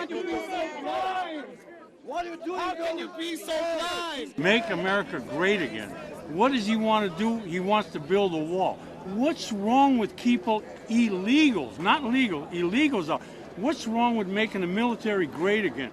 can you be so blind? What are you doing? How can you be so blind? Make America great again. What does he want to do? He wants to build a wall. What's wrong with people, illegals, not legal, illegals are. What's wrong with making the military great again?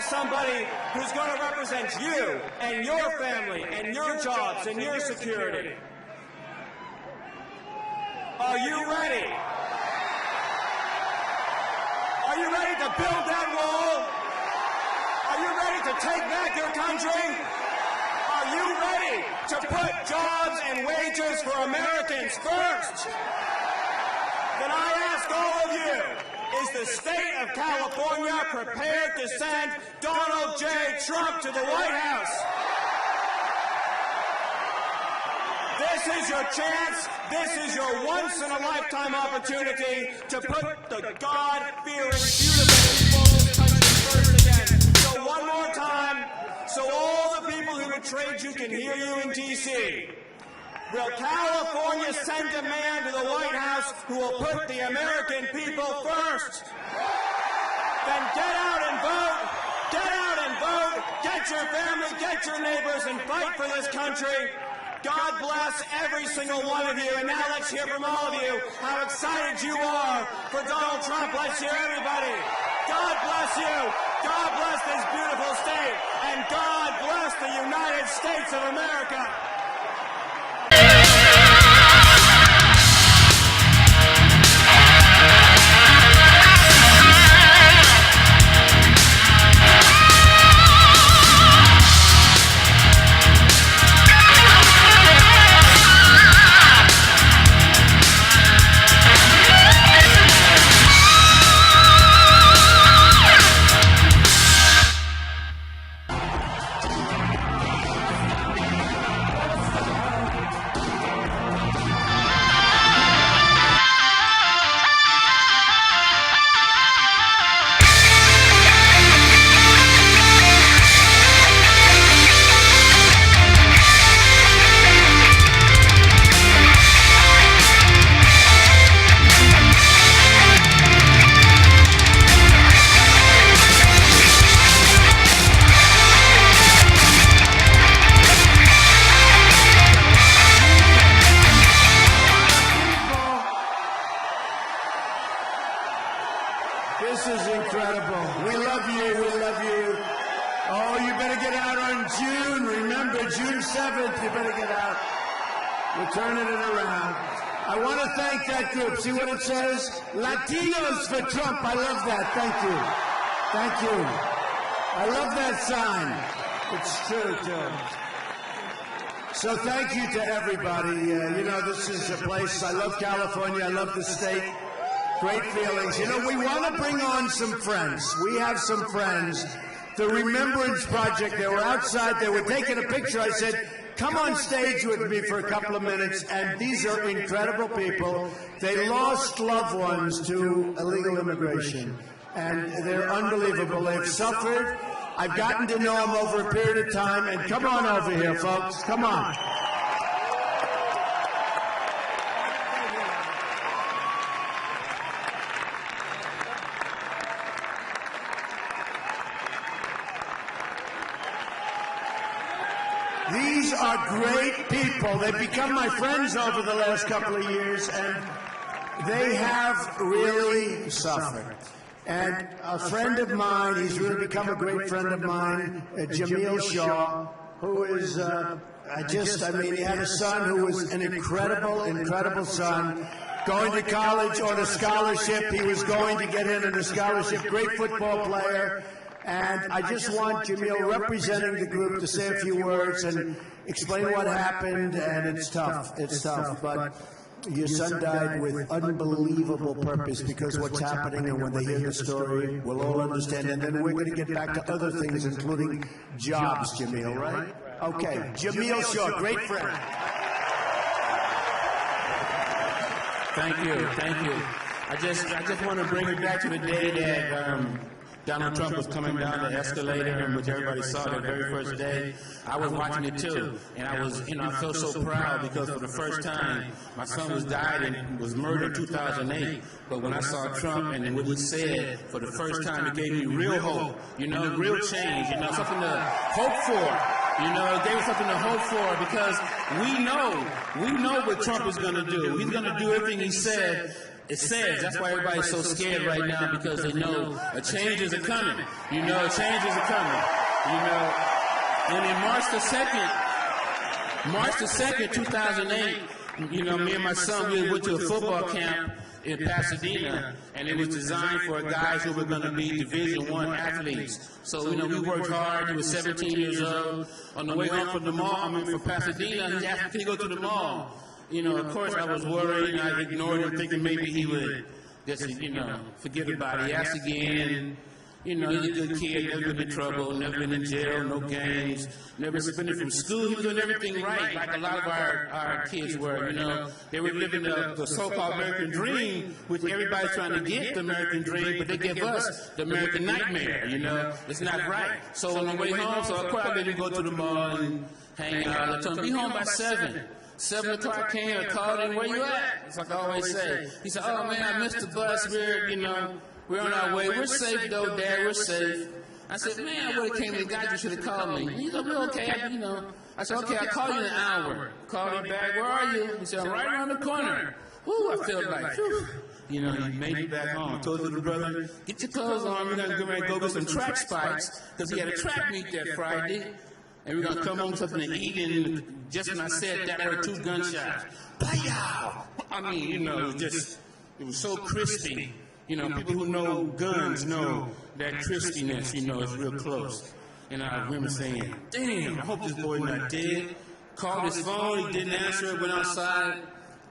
Somebody who's going to represent you and your family and your jobs and your security. Are you ready? Are you ready to build that wall? Are you ready to take back your country? Are you ready to put jobs and wages for Americans first? Then I ask all of you, is the state of California prepared to send Donald J. Trump to the White House? This is your chance. This is your once-in-a-lifetime opportunity to put the God-fearing, beautiful people of this country first again. So one more time, so all the people who betrayed you can hear you in D.C. Will California send a man to the White House who will put the American people first? Then get out and vote. Get out and vote. Get your family, get your neighbors, and fight for this country. God bless every single one of you. And now let's hear from all of you how excited you are for Donald Trump. Let's hear everybody. God bless you. God bless this beautiful state. And God bless the United States of America. This is incredible. We love you. We love you. Oh, you better get out on June. Remember, June 7th, you better get out. We're turning it around. I want to thank that group. See what it says? Latinos for Trump. I love that. Thank you. Thank you. I love that sign. It's true, too. So thank you to everybody. You know, this is a place. I love California. I love the state. Great feelings. You know, we want to bring on some friends. We have some friends. The Remembrance Project, they were outside. They were taking a picture. I said, come on stage with me for a couple of minutes. And these are incredible people. They lost loved ones to illegal immigration. And they're unbelievable. They've suffered. I've gotten to know them over a period of time. And come on over here, folks. Come on. These are great people. They've become my friends over the last couple of years, and they have really suffered. And a friend of mine, he's really become a great friend of mine, Jamil Shaw, who is, he had a son who was an incredible son, going to college on a scholarship. He was going to get in on a scholarship, great football player. And I just want Jamil, representing the group, to say a few words and explain what happened. And it's tough, but your son died with unbelievable purpose, because what's happening, and when they hear the story, we'll all understand. And then we're going to get back to other things, including jobs, Jamil, right? Okay, Jamil Shaw, great friend. Thank you. I just want to bring it back to the day that Donald Trump was coming down the escalator, and which everybody saw the very first day. I was watching it too, and I was, I felt so proud, because for the first time, my son was died and was murdered in 2008. But when I saw Trump and what he said, for the first time, it gave me real hope, real change, something to hope for. It gave us something to hope for, because we know what Trump is going to do. He's going to do everything he said. It says. That's why everybody's so scared right now, because they know a change is coming. A change is coming. And in March the 2nd, 2008, me and my son, we went to a football camp in Pasadena, and it was designed for guys who were going to be Division I athletes. So, we worked hard. He was 17 years old. On the way home from the mall, from Pasadena, he asked me, can you go to the mall? Of course, I was worried, and I ignored him, thinking maybe he would just, forget about it. He asked again. He's a good kid, never been in trouble, never been in jail, no gangs, never suspended from school. He was doing everything right, like a lot of our kids were, They were living the so-called American dream, which everybody's trying to get the American dream, but they give us the American nightmare, It's not right. So on the way home, of course I let him go to the mall and hang out. I told him, be home by 7. 7 o'clock came, I called him, where you at? It's like I always say. He said, oh man, I missed the bus, we're on our way. We're safe though, Dad, we're safe. I said, man, I would have came to the guy, you should have called me. He said, we're okay, I said, okay, I'll call you in an hour. Called me back, where are you? He said, I'm right around the corner. Woo, I felt like, phew. He made it back home. Told his little brother, get your clothes on, we're going to go get some track spikes, because he had a track meet that Friday. And we're going to come home with something to eat, and just when I said that, I heard 2 gunshots. Pow! It was so crispy. People who know guns know that crispiness, is real close. And I remember saying, damn, I hope this boy not dead. Called his phone, he didn't answer it, went outside,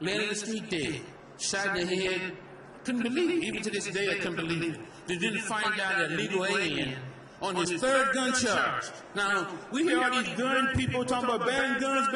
landed in the street dead. Shot in the head. Couldn't believe it. Even to this day, I couldn't believe it. They didn't find out that legal alien on his 3rd gun charge. Now, we hear all these gun people talking about ban guns,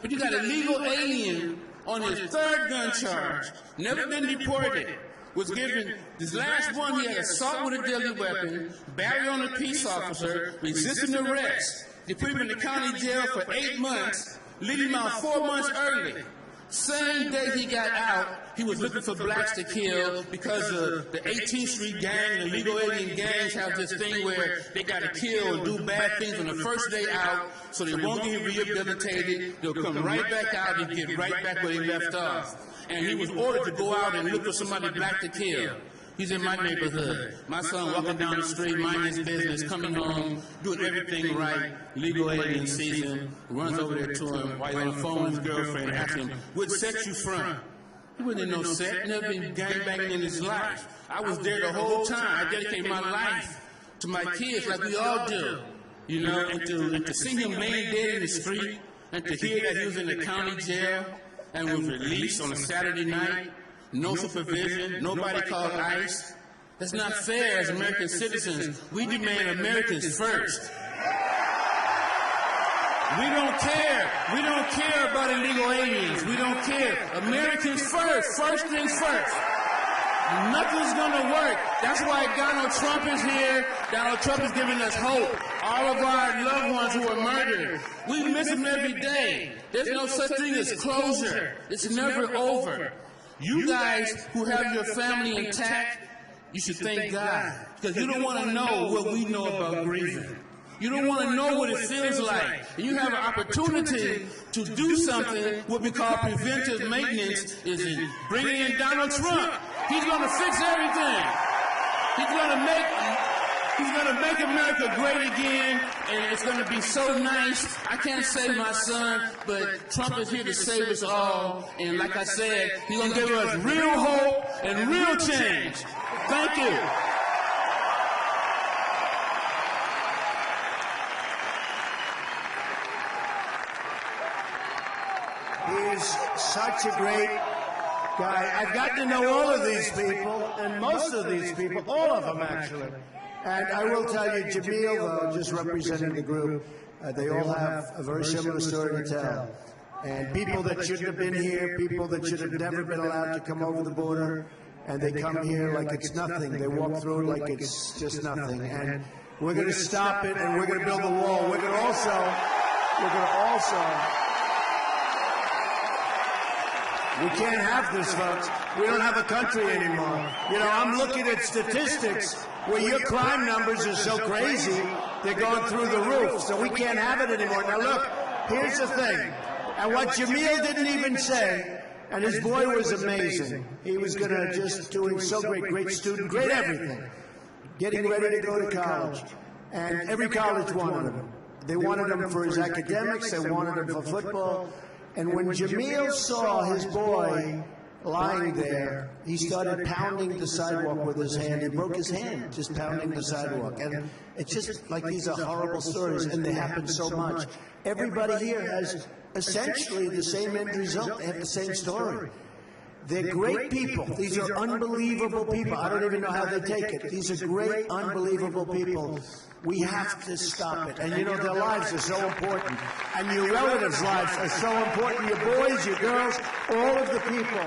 but you got a legal alien on his 3rd gun charge, never been deported, was given, this last one, he had assault with a deadly weapon, battery on a peace officer, resisting arrest. They put him in the county jail for 8 months, leaving him out 4 months early. Same day he got out, he was looking for blacks to kill, because the 18th Street gang and the legal alien gangs have this thing where they got to kill and do bad things on the first day out, so they won't get rehabilitated. They'll come right back out and get right back where they left off. And he was ordered to go out and look for somebody black to kill. He's in my neighborhood. My son walking down the street, minding his business, coming home, doing everything right. Legal alien sees him, runs over there to him while he's on the phone with his girlfriend, asks him, what sex you from? He wasn't in no sex, never been gangbanging in his life. I was there the whole time. I dedicated my life to my kids like we all do. And to see him laying dead in the street, and to hear that he was in the county jail and was released on a Saturday night, no supervision, nobody called ICE. That's not fair as American citizens. We demand Americans first. We don't care. We don't care about illegal aliens. We don't care. Americans first. First things first. Nothing's going to work. That's why Donald Trump is here. Donald Trump is giving us hope. All of our loved ones who were murdered. We miss them every day. There's no such thing as closure. It's never over. You guys who have your family intact, you should thank God. Because you don't want to know what we know about grieving. You don't want to know what it feels like. You have an opportunity to do something, what we call preventive maintenance, is in bringing in Donald Trump. He's going to fix everything. He's going to make America great again, and it's going to be so nice. I can't save my son, but Trump is here to save us all. And like I said, he's going to give us real hope and real change. Thank you. He is such a great guy. I've gotten to know all of these people, and most of these people, all of them actually. And I will tell you, Jamil, though, just representing the group, they all have a very similar story to tell. And people that shouldn't have been here, people that should have never been allowed to come over the border, and they come here like it's nothing. They walk through it like it's just nothing. And we're going to stop it, and we're going to build a wall. We're going to also, we can't have this, folks. We don't have a country anymore. You know, I'm looking at statistics where your crime numbers are so crazy, they're going through the roof. So we can't have it anymore. Now, look, here's the thing. And what Jamil didn't even say, and his boy was amazing. He was going to just doing so great student, great everything. Getting ready to go to college. And every college wanted him. They wanted him for his academics. They wanted him for football. And when Jamil saw his boy lying there, he started pounding the sidewalk with his hand. He broke his hand just pounding the sidewalk. And it's just like these are horrible stories, and they happen so much. Everybody here has essentially the same end result. They have the same story. They're great people. These are unbelievable people. I don't even know how they take it. These are great, unbelievable people. We have to stop it. And you know, their lives are so important. And your relatives' lives are so important. Your boys, your girls, all of the people.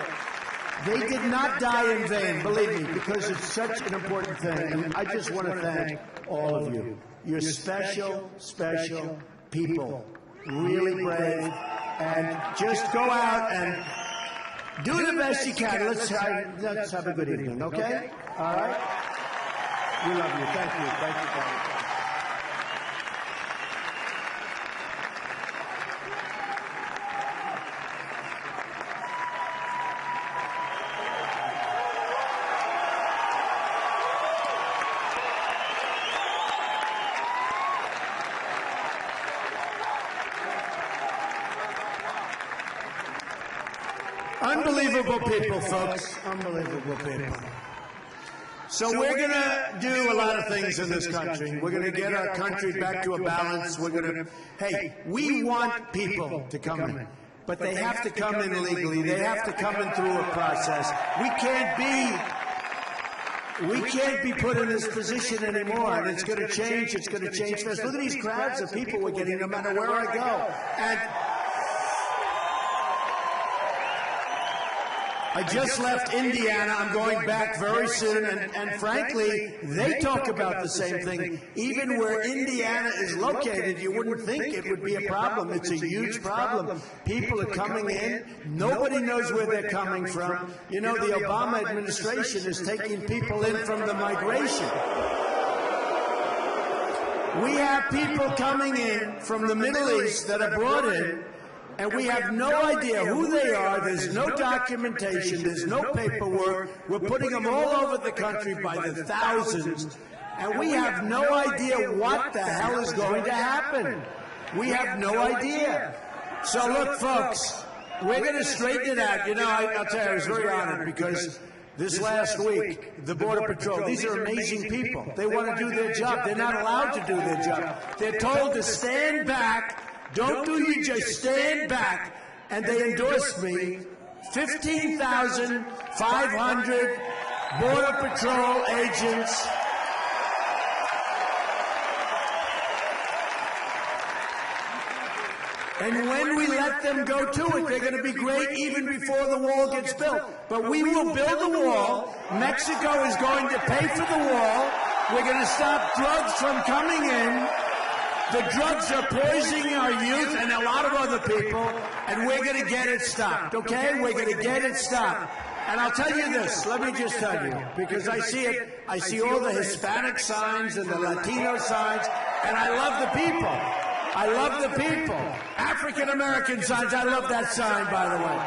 They did not die in vain, believe me, because it's such an important thing. And I just want to thank all of you. You're special, special people. Really brave. And just go out and do the best you can. Let's have a good evening, okay? All right? We love you. Thank you. Thank you. Unbelievable people, folks. Unbelievable people. So we're going to do a lot of things in this country. We're going to get our country back to a balance. We're going to, hey, we want people to come in. But they have to come in legally. They have to come in through a process. We can't be put in this position anymore. And it's going to change. It's going to change fast. Look at these crowds of people we're getting no matter where I go. And I just left Indiana. I'm going back very soon, and frankly, they talk about the same thing. Even where Indiana is located, you wouldn't think it would be a problem. It's a huge problem. People are coming in. Nobody knows where they're coming from. You know, the Obama administration is taking people in from the migration. We have people coming in from the Middle East that are brought in, and we have no idea who they are. There's no documentation. There's no paperwork. We're putting them all over the country by the thousands. And we have no idea what the hell is going to happen. We have no idea. So look, folks, we're going to straighten it out. You know, I'll tell you, I was very honored because this last week, the Border Patrol, these are amazing people. They want to do their job. They're not allowed to do their job. They're told to stand back. Don't do you just stand back, and they endorsed me. 15,500 Border Patrol agents. And when we let them go to it, they're going to be great even before the wall gets built. But we will build the wall. Mexico is going to pay for the wall. We're going to stop drugs from coming in. The drugs are poisoning our youth and a lot of other people, and we're going to get it stopped, okay? We're going to get it stopped. And I'll tell you this, let me just tell you, because I see it, I see all the Hispanic signs and the Latino signs, And I love the people. I love the people. African-American signs, I love that sign, by the way.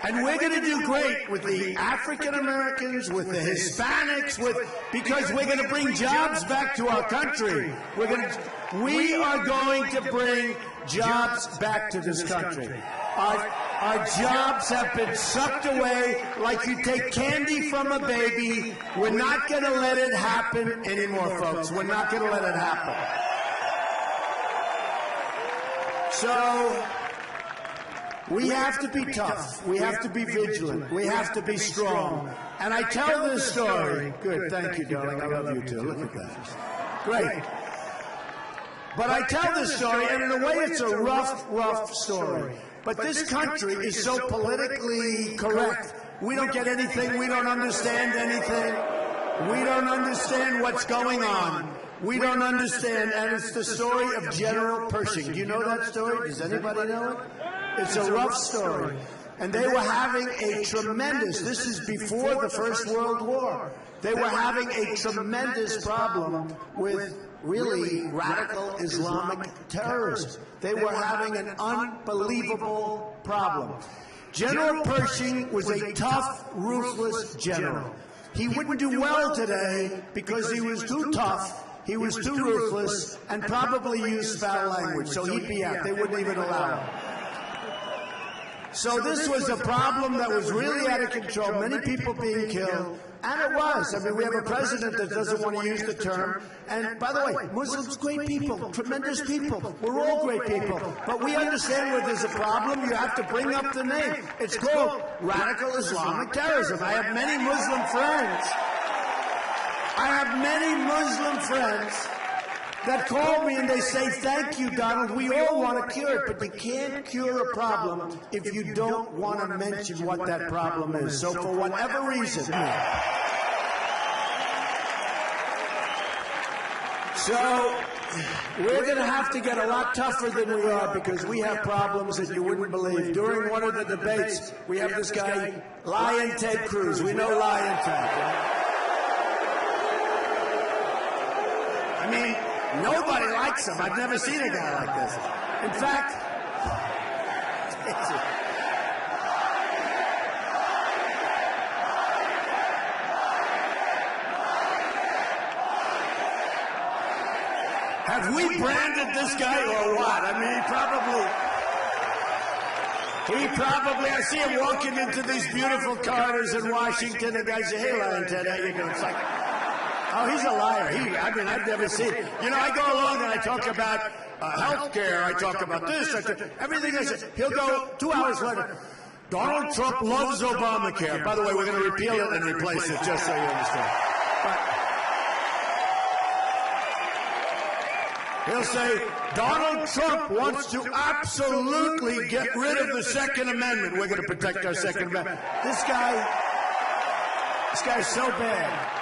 And we're going to do great with the African-Americans, with the Hispanics, because we're going to bring jobs back to our country. We are going to bring jobs back to this country. Our jobs have been sucked away like you take candy from a baby. We're not going to let it happen anymore, folks. We're not going to let it happen. So we have to be tough. We have to be vigilant. We have to be strong. And I tell this story. Good, thank you, darling. I love you too. Look at that. Great. But I tell this story, and in a way it's a rough story. But this country is so politically correct. We don't get anything. We don't understand anything. We don't understand what's going on. We don't understand. And it's the story of General Pershing. Do you know that story? Does anybody know it? It's a rough story. And they were having a tremendous, this is before the First World War, they were having a tremendous problem with really radical Islamic terrorism. They were having an unbelievable problem. General Pershing was a tough, ruthless general. He wouldn't do well today because he was too tough, he was too ruthless, and probably used foul language, so he'd be out. They wouldn't even allow him. So this was a problem that was really out of control, many people being killed, and it was. I mean, we have a president that doesn't want to use the term. And by the way, Muslims, great people, tremendous people. We're all great people. But we understand where there's a problem, you have to bring up the name. It's called radical Islamic terrorism. I have many Muslim friends that call me and they say, thank you, Donald, we all want to cure it, but you can't cure a problem if you don't want to mention what that problem is. So for whatever reason, so we're going to have to get a lot tougher than we are because we have problems that you wouldn't believe. During one of the debates, we have this guy, Lion Ted Cruz. We know Lion Ted. I mean, nobody likes him. I've never seen a guy like this. In fact, have we branded this guy or what? I mean, I see him walking into these beautiful corridors in Washington, and guys say, hey, Lion Ted, how you doing? It's like, oh, he's a liar. I've never seen. You know, I go along and I talk about health care. I talk about this. Everything I say. He'll go 2 hours later. Donald Trump loves Obamacare. By the way, we're going to repeal it and replace it, just so you understand. But he'll say, Donald Trump wants to absolutely get rid of the Second Amendment. We're going to protect our Second Amendment. This guy's so bad.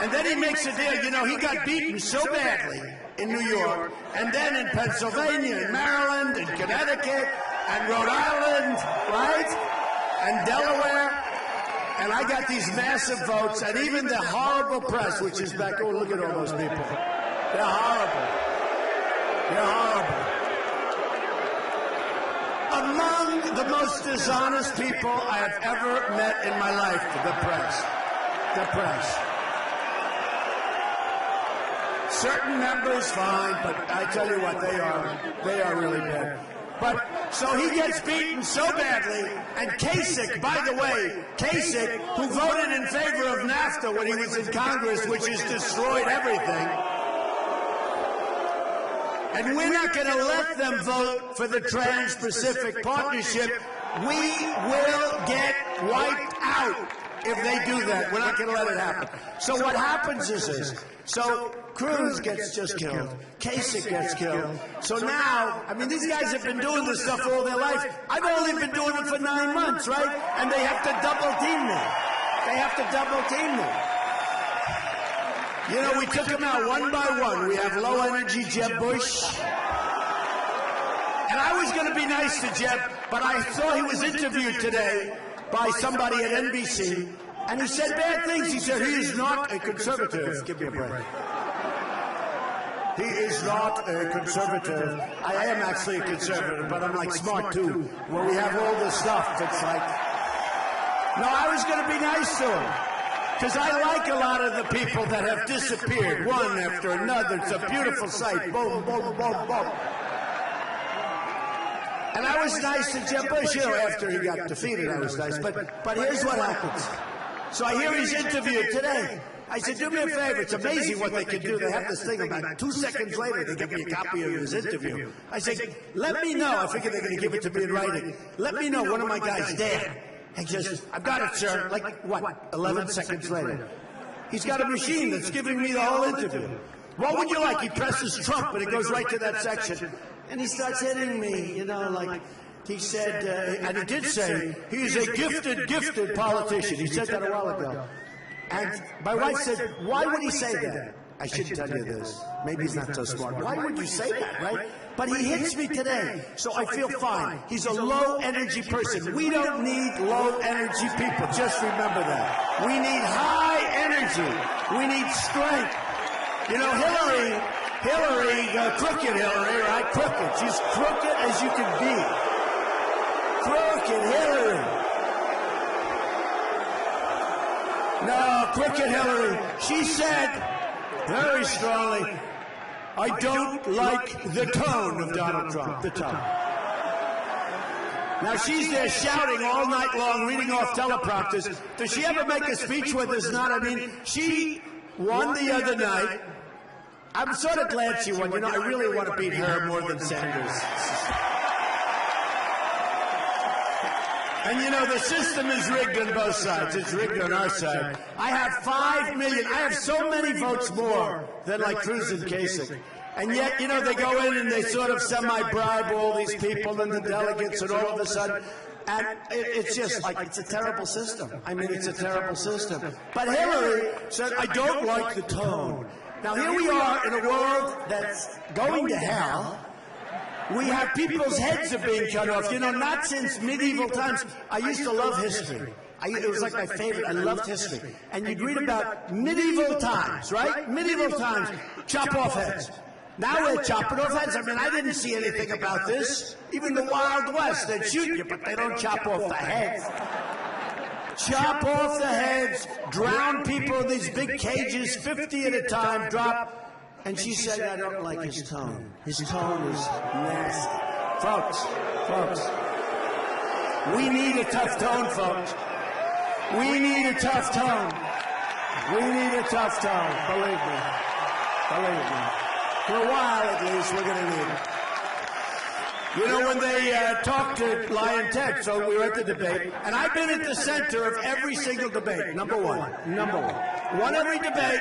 And then he makes a deal. You know, he got beaten so badly in New York, and then in Pennsylvania, and Maryland, and Connecticut, and Rhode Island, right? And Delaware. And I got these massive votes, and even the horrible press, which is back, oh, look at all those people. They're horrible. They're horrible. Among the most dishonest people I have ever met in my life, the press. The press. Certain members, fine, but I tell you what, they are really bad. But, so he gets beaten so badly, and Kasich, by the way, Kasich, who voted in favor of NAFTA when he was in Congress, which has destroyed everything, and we're not going to let them vote for the Trans-Pacific Partnership. We will get wiped out if they do that. We're not going to let it happen. So what happens is this. So Cruz gets just killed. Kasich gets killed. So now, I mean, these guys have been doing this stuff all their life. I've only been doing it for 9 months, right? And they have to double team me. They have to double team me. You know, we took them out one by one. We have low energy Jeb Bush. And I was going to be nice to Jeb, but I saw he was interviewed today by somebody at NBC, and he said bad things. He said he is not a conservative. Give me a break. He is not a conservative. I am actually a conservative, but I'm like smart too. When we have all this stuff, it's like, no, I was going to be nice to him. Because I like a lot of the people that have disappeared, one after another. It's a beautiful sight. Boom, boom, boom, boom. And I was nice to Jeb Bush, after he got defeated, I was nice. But here's what happens. So I hear he's interviewed today. I said, do me a favor. It's amazing what they can do. They have this thing about 2 seconds later, they give me a copy of his interview. I said, let me know. I figure they're going to give it to me in writing. Let me know one of my guys there. He says, I've got it, sir. Like, what, 11 seconds later. He's got a machine that's giving me the whole interview. What would you like? He presses Trump, and it goes right to that section. And he starts hitting me, like... He said, and he did say, he's a gifted politician. He said that a while ago. And my wife said, why would he say that? I shouldn't tell you this. Maybe he's not so smart. Why would you say that, right? But he hits me today, so I feel fine. He's a low-energy person. We don't need low-energy people. Just remember that. We need high energy. We need strength. Hillary, crooked Hillary, right? Crooked. She's crooked as you can be. Crooked Hillary. No, crooked Hillary. She said very strongly, I don't like the tone of Donald Trump. The tone. Now she's there shouting all night long, reading off teleprompters. Does she ever make a speech where there's not? I mean, she won the other night. I'm sort of glad she won. I really want to beat her more than Sanders. And the system is rigged on both sides. It's rigged on our side. I have 5 million. I have so many votes more than like Cruz and Kasich. And yet, they go in and they sort of semi-bribe all these people and the delegates, and all of a sudden, and it's just like, it's a terrible system. I mean, it's a terrible system. But Hillary said, I don't like the tone. Now, here we are in a world that's going to hell. We have people's heads are being cut off. Not since medieval times. I used to love history. It was like my favorite. I loved history. And you'd read about medieval times, right? Medieval times. Chop off heads. Now we're chopping off heads. I mean, I didn't see anything about this. Even the Wild West, they'd shoot you, but they don't chop off the heads. Chop off the heads, drown people in these big cages, 50 at a time, drop. And she said, I don't like his tone. His tone is nasty. Folks, we need a tough tone, folks. We need a tough tone. We need a tough tone, believe me. Believe me. For a while, at least, we're going to need it. When they talked to Lion Ted, so we were at the debate, and I've been at the center of every single debate, number one. Won every debate.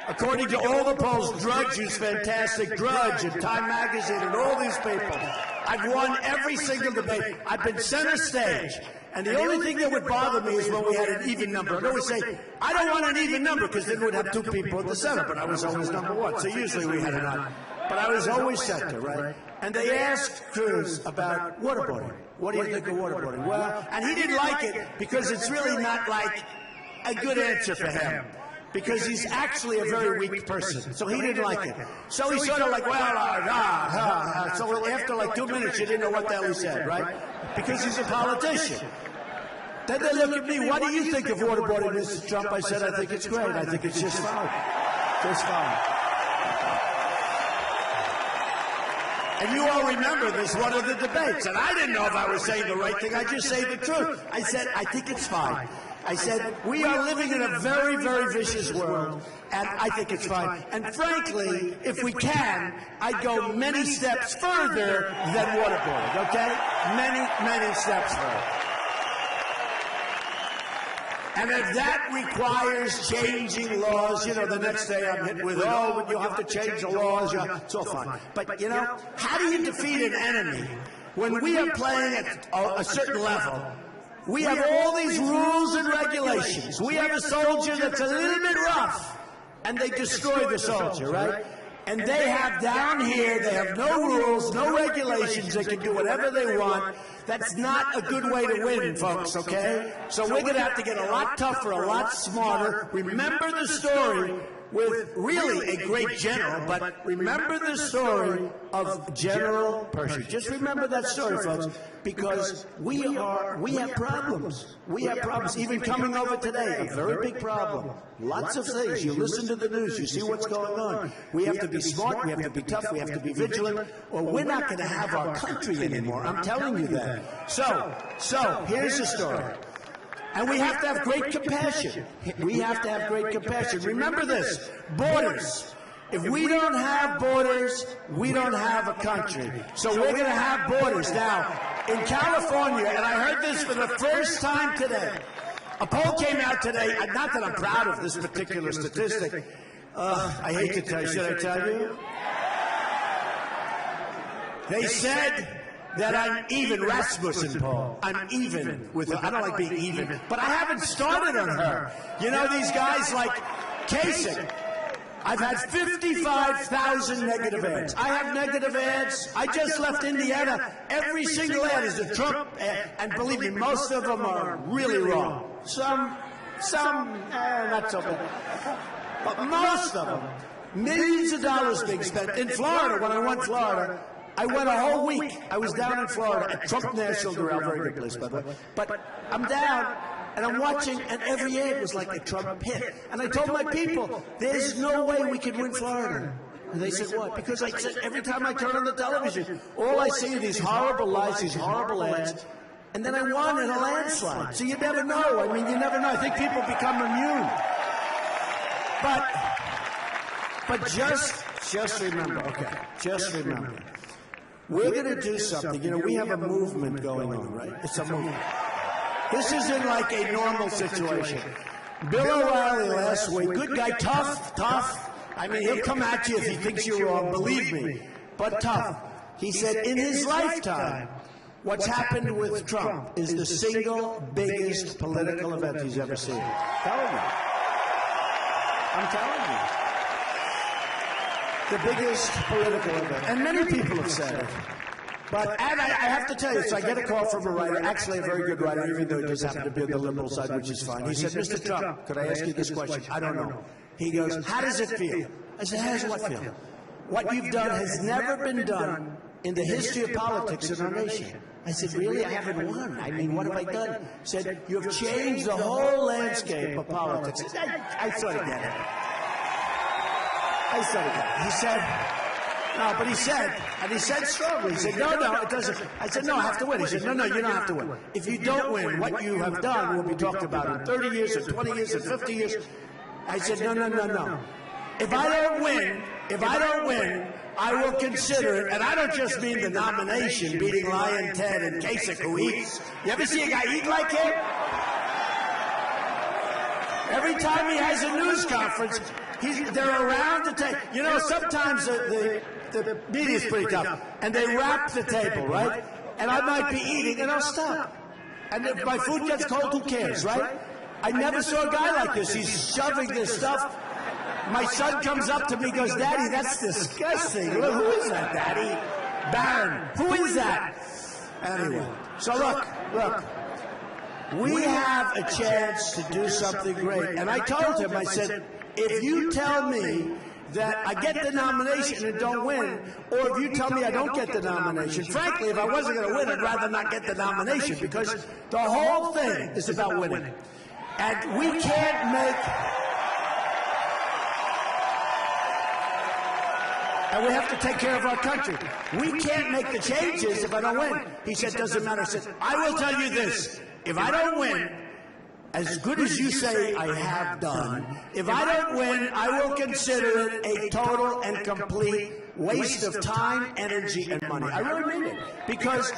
According to all the polls, Drudge, who's fantastic, Drudge and Time Magazine and all these people, I've won every single debate. I've been center stage. And the only thing that would bother me is when we had an even number. I'd always say, I don't want an even number, because then we'd have 2 people at the center, but I was always number 1. So usually we had an odd. But I was always center, right? And they asked Cruz about waterboarding. What do you think of waterboarding? Well, and he didn't like it because it's really not like a good answer for him. Because he's actually a very weak person. So he didn't like it. So he's sort of like, well, so after like 2 minutes, you didn't know what the hell he said, right? Because he's a politician. Then they look at me, what do you think of waterboarding, Mr. Trump? I said, I think it's great. I think it's just fine. Just fine. And you all remember this, one of the debates. And I didn't know if I was saying the right thing. I just say the truth. I said, I think it's fine. I said, we are living in a very, very vicious world, and I think it's fine. And frankly, if we can, I'd go many steps further than waterboarding, okay? Many steps further. And if that requires changing laws, the next day I'm hit with, you'll have to change the laws, it's all fine. But, how do you defeat an enemy when we are playing at a certain level? We have all these rules and regulations. We have a soldier that's a little bit rough, and they destroy the soldier, right? And they have down here, they have no rules, no regulations. They can do whatever they want. That's not a good way to win, folks, okay? So we're going to have to get a lot tougher, a lot smarter. Remember the story with really a great general, but remember the story of General Pershing. Just remember that story, folks, because we have problems. We have problems. Even coming over today, a very big problem. Lots of things. You listen to the news, you see what's going on. We have to be smart, we have to be tough, we have to be vigilant, or we're not going to have our country anymore. I'm telling you that. So here's the story. And we have to have great compassion. We have to have great compassion. Remember this, borders. If we don't have borders, we don't have a country. So we're going to have borders. Now, in California, and I heard this for the first time today, a poll came out today, not that I'm proud of this particular statistic. I hate to tell you, should I tell you? They said that I'm even Rasmussen, Paul. I'm even with her. I don't like being even, but I haven't started on her. You know, these guys like Kasich. I've had 55,000 negative ads. I have negative ads. I just left Indiana. Every single ad is a Trump ad, and believe me, most of them are really wrong. Some, not so bad. But most of them, millions of dollars being spent. In Florida, when I went to Florida, I went a whole week. I was down in Florida at Trump National Corral, very good place, by the way. But I'm down, and I'm watching, and every ad was like a Trump hit. And I told my people, there's no way we could win Florida. And they said, what? Because I said, every time I turn on the television, all I see are these horrible lies, these horrible ads. And then I won in a landslide. So you never know. I mean, you never know. I think people become immune. But just remember, okay, just remember. We're going to do something. You know, we have a movement going on, right? It's a movement. This isn't like a normal situation. Bill O'Reilly last week, good guy, tough. I mean, he'll come at you if he thinks you're wrong, believe me, but tough. He said in his lifetime, what's happened with Trump is the single biggest political event he's ever seen. I'm telling you. The biggest political event. And many people have said it. And I have to tell you, so I get a call from a writer, actually a very good writer, even though he just happened to be on the liberal side, which is fine. He said, Mr. Trump, could I ask you this question? I don't know. He goes, how does it feel? I said, how does what feel? What you've done has never been done in the history of politics in our nation. I said, really? I haven't won. I mean, what have I done? He said, you have changed the whole landscape of politics. I sort of get it. I sort of get it. He said, no, but he said strongly, he said, no, it doesn't. I said, no, I have to win. He said, no, you don't have to win. If you don't win, what you have done will be talked about in 30 years, or 20 years, or 50 years. I said, no. If I don't win, I will consider it, and I don't just mean the nomination, beating Lion Ted and Kasich, who eats. You ever see a guy eat like him? Every time he has a news conference, they're around to take. You know, sometimes the media is pretty tough, and they wrap the table, right? And I might be eating, and I'll stop. And if my food gets cold, who cares, right? I never saw a guy like this. He's shoving this stuff. My son comes up to me and goes, Daddy, that's disgusting. Look, who is that, Daddy? Barron. Who is that? Anyway, so look. We have a chance to do something great. And I told him, I said, if you tell me that I get the nomination and don't win, or if you tell me I don't get the nomination, frankly, if I wasn't going to win, I'd rather not get the nomination, because the whole thing is about winning. And we can't make... And we have to take care of our country. We can't make the changes if I don't win. He said, doesn't matter. I said, I will tell you this. If I don't win, as good as you say I have done, if I don't win, I will consider it a total and complete waste of time, energy, and money. I really mean it. Because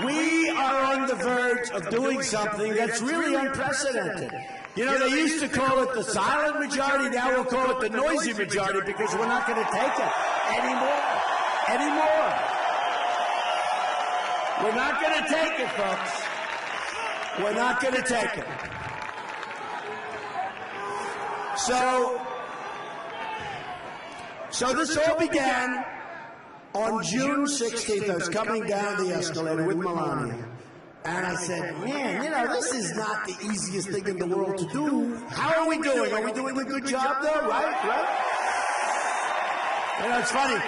we are on the verge of doing something that's really unprecedented. You know, they used to call it the silent majority. Now we'll call it the noisy majority, because we're not going to take it anymore. We're not going to take it, folks. We're not going to take it. So this all began on June 16th. I was coming down the escalator with Melania, And I said, man, you know, this is not the easiest thing in the world to do. How are we doing? Are we doing a good job, though? Right? You know, it's funny.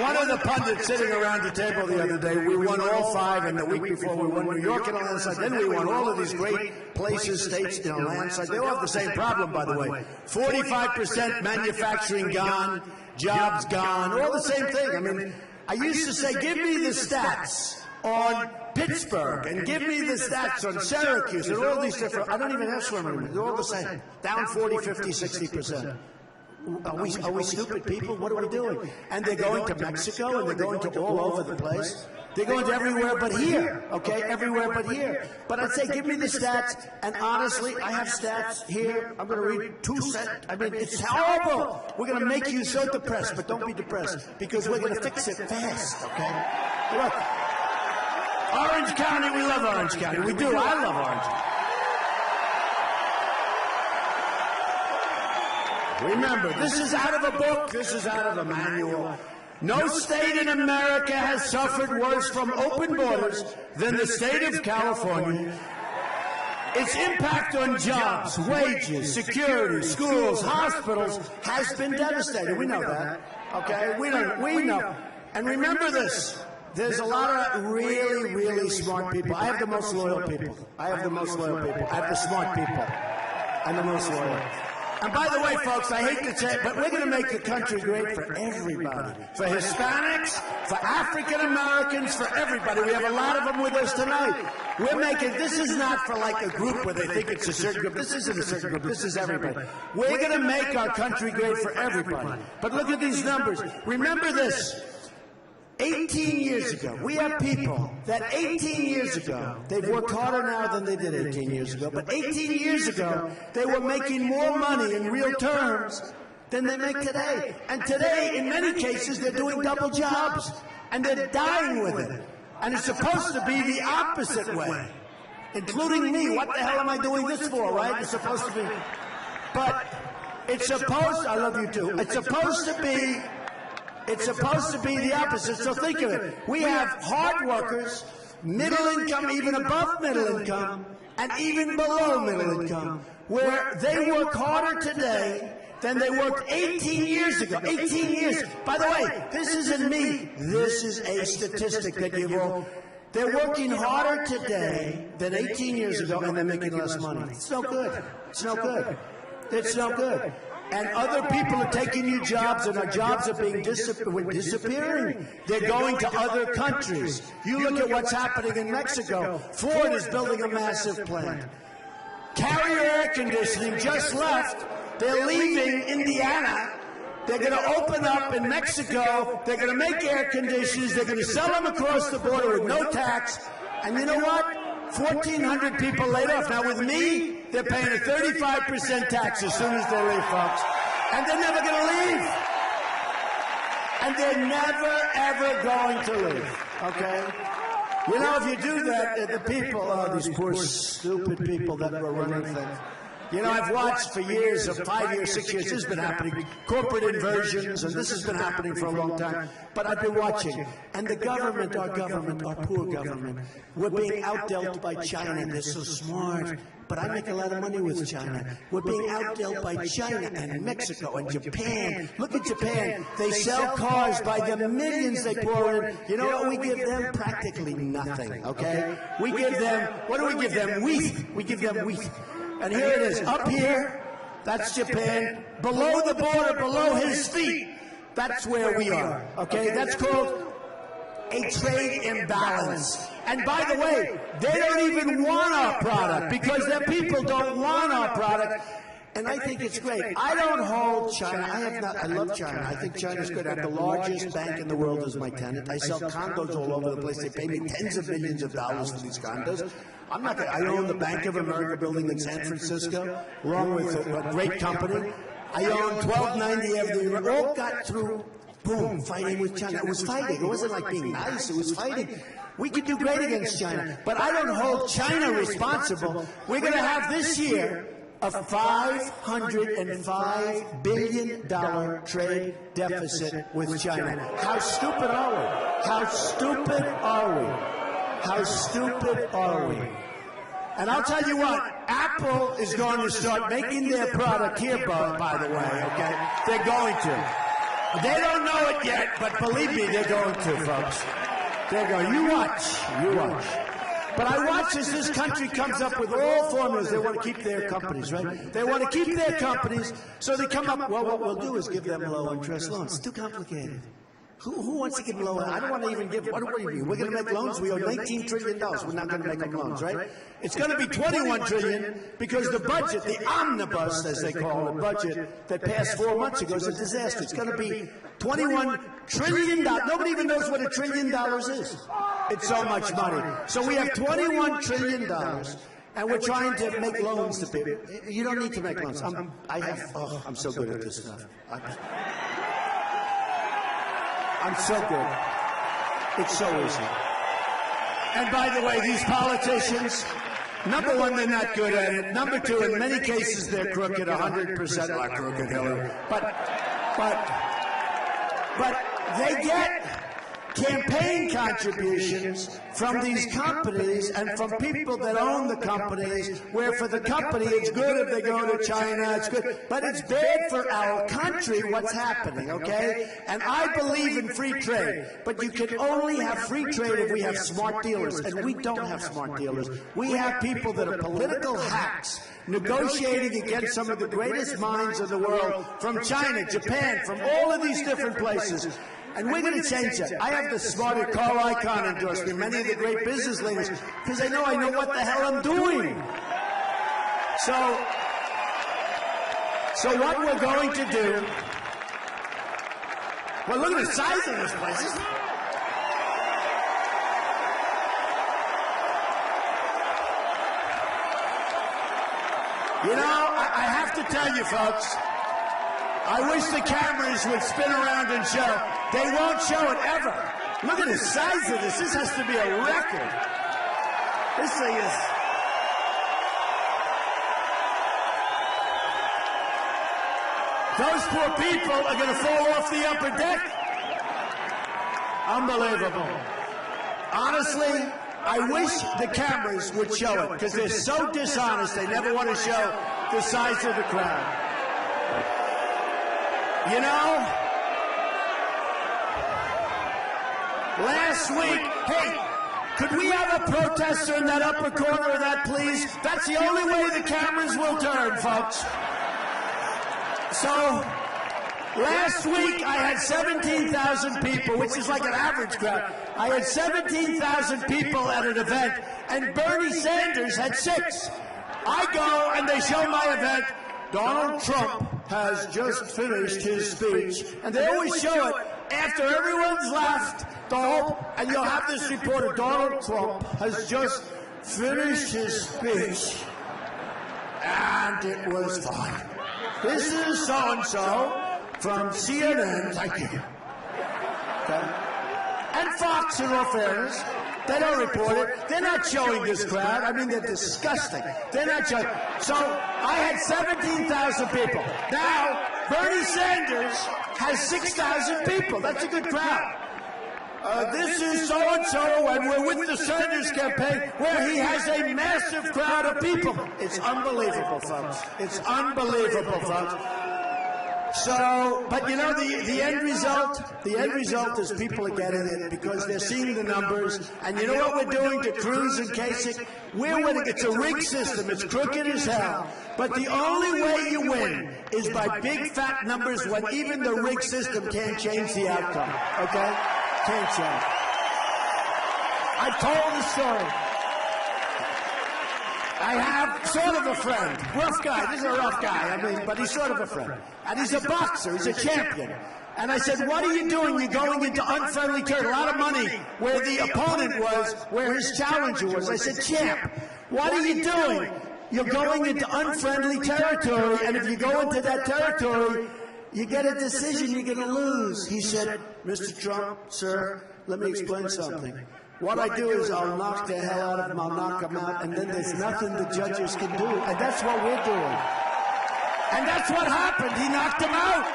One of the pundits sitting around the table the other day, we won all 5, and the week before we won New York and landslide. Then we won all of these great places, states, you know, landslide. They all have the same problem, by the way. 45% manufacturing gone, jobs gone, all the same thing. I mean, I used to say, give me the stats on Pittsburgh, and give me the stats on Syracuse, and all these different, I don't even have swimming, they're all the same. Down 40, 50, 60%. Are we stupid people? What are we doing? And they're going to Mexico, and they're going to all over the place. They're going to everywhere but here, okay? Everywhere but here. But I'd say, give me the stats, and honestly, I have stats here. I'm going to read 2 sets. I mean, it's horrible. We're going to make you so depressed, but don't be depressed, because we're going to fix it fast, okay? Look, Orange County, we love Orange County. We do. I love Orange County. Remember, this is out of a book, this is out of a manual. No state in America has suffered worse from open borders than the state of California. Its impact on jobs, wages, security, schools, hospitals has been devastating. We know that, okay? We know. And remember this. There's a lot of really, really smart people. I have the most loyal people. I have the most loyal people. I have the smart people. And the most loyal. And by the way, folks, I hate to say it, but we're going to make the country great for everybody. For Hispanics, for African Americans, for everybody. We have a lot of them with us tonight. We're making, this is not for like a group where they think it's a certain group. This isn't a certain group. This is everybody. We're going to make our country great for everybody. But look at these numbers. Remember this. 18 years ago, we have people that 18 years ago, they've worked harder now than they did 18 years ago, but 18 years ago, they were making more money in real terms than they make today. And today, in many cases, they're doing double jobs, and they're dying with it. And it's supposed to be the opposite way, including me. What the hell am I doing this for, right? It's supposed to be. But it's supposed, I love you too, it's supposed to be the opposite. So think of it. We have hard workers, middle income, even above middle income, and even below middle income, where they work harder today than they worked 18 years ago. 18 years. By the way, this isn't me. This is a statistic that you've all. They're working harder today than 18 years ago, and they're making less money. It's no good. It's no good. It's no good. And other people are taking new jobs, and our jobs are being disappearing. They're going to other countries. You look at what's happening in Mexico. Ford is building a massive plant. Carrier Air Conditioning just left. They're leaving Indiana. They're going to open up in Mexico. They're going to make air conditioners. They're going to sell them across the border with no tax. And you know what? 1,400 people laid off. Now, with me, they're paying a 35% tax as soon as they leave, folks. And they're never going to leave. And they're never, ever going to leave, okay? You know, if you do that, the people, these poor, stupid people that were running things. You know, I've watched for years, 5 years, 6 years, this has been happening. Corporate inversions, and this has been happening for a long time. But I've been watching. And the government, our poor government, we're being outdealt by China. They're so smart. But I make a lot of money with China. We're being outdealt by China and Mexico and Japan. Look at Japan. They sell cars by the millions they pour in. You know what we give them? Practically nothing, okay? We give them, what do we give them? Wheat. We give them wheat. And here it is, up here, that's Japan. Below the border, below his feet, that's where we are, okay? That's called a trade imbalance. And by the way, they don't even want our product because their people don't want our product. And I think it's great. I don't hold China. I love China. I think China's good. I have the largest bank in the world as my tenant. I sell condos all over the place. They pay me tens of millions of dollars for these condos. I own the Bank of America building in San Francisco, along with a great company. I own 1290 Avenue. All got through, boom, fighting with China. It was fighting. It wasn't like being nice. It was fighting. We could do great against China. But I don't hold China responsible. We're going to have this year a $505 billion trade deficit with China. How stupid are we? How stupid are we? How stupid are we? And I'll tell you what, Apple is going to start making their product here, by the way, okay? They're going to. They don't know it yet, but believe me, they're going to, folks. They're going, you watch. But I watch as this country comes up with all formulas. They want to keep their companies, right? They want to keep their companies, so they come up, well, what we'll do is give them low-interest loans. It's too complicated. Who wants to give loan? I don't want to even give. What do we do? We're going to make loans. We owe $19 trillion. We're not going to make them loans, right? It's going to be $21 trillion because the budget, the omnibus, as they call it, budget that passed 4 months ago is a disaster. It's going to be $21 trillion. Nobody even knows what $1 trillion is. It's so much money. So we have $21 trillion. And we're trying to make loans to people. You don't need to make loans. I'm so good at this stuff. I'm so good. It's so easy. And by the way, these politicians, number one, they're not good at it. Number two, in many cases, they're crooked, 100% like crooked Hillary. But they get campaign contributions from these companies and from people that own the companies, where for the company it's good if they go to China, it's good, but it's bad for our country what's happening, okay? And I believe in free trade, but you can only have free trade if we have smart dealers, and we don't have smart dealers. We have people that are political hacks negotiating against some of the greatest minds of the world from China, Japan, from all of these different places. And we're going to change that. I have the smarter Carl Icahn endorse me, many of the great business leaders, because I know what the hell I'm doing. So what we're going to do, well, look at the size of this place. You know, I have to tell you, folks, I wish the cameras would spin around and show. They won't show it ever. Look at the size of this. This has to be a record. This thing is... Those poor people are going to fall off the upper deck. Unbelievable. Honestly, I wish the cameras would show it, because they're so dishonest. They never want to show the size of the crowd. You know, last week, hey, could we have a protester in that upper corner of that, please? That's the only way the cameras will turn, folks. So, last week I had 17,000 people, which is like an average crowd. I had 17,000 people at an event, and Bernie Sanders had 6. I go and they show my event. Donald Trump has just finished his speech, and they always show it after everyone's left, and you'll have this reporter, Donald Trump has just finished his speech, and it was fine. This is so-and-so from CNN, thank you. Okay. And Fox, in all fairness, they don't report it. They're not showing this crowd. I mean, they're disgusting. They're not showing. So I had 17,000 people. Now, Bernie Sanders has 6,000 people. That's a good crowd. This is so-and-so, and we're with the Sanders campaign, where he has a massive crowd of people. It's unbelievable, folks. It's unbelievable, folks. So, but you know, the end result is people are getting it because they're seeing the numbers. And you know what we're doing to Cruz and Kasich? We're winning. It's a rigged system. It's crooked as hell. But the only way you win is by big fat numbers when even the rigged system can't change the outcome. Okay? Can't change. I've told the story. I have sort of a friend, rough guy, this is a rough guy, I mean, but he's sort of a friend. And he's a boxer, he's a champion. And I said, what are you doing? You're going into unfriendly territory, a lot of money where the opponent was, where his challenger was. I said, champ, what are you doing? You're going into unfriendly territory, and if you go into that territory, you get a decision, you're going to lose. He said, Mr. Trump, sir, let me explain something. What I do is I'll knock the hell out of him, I'll knock him out, and then there's nothing the judges can do. And that's what we're doing. And that's what happened. He knocked him out.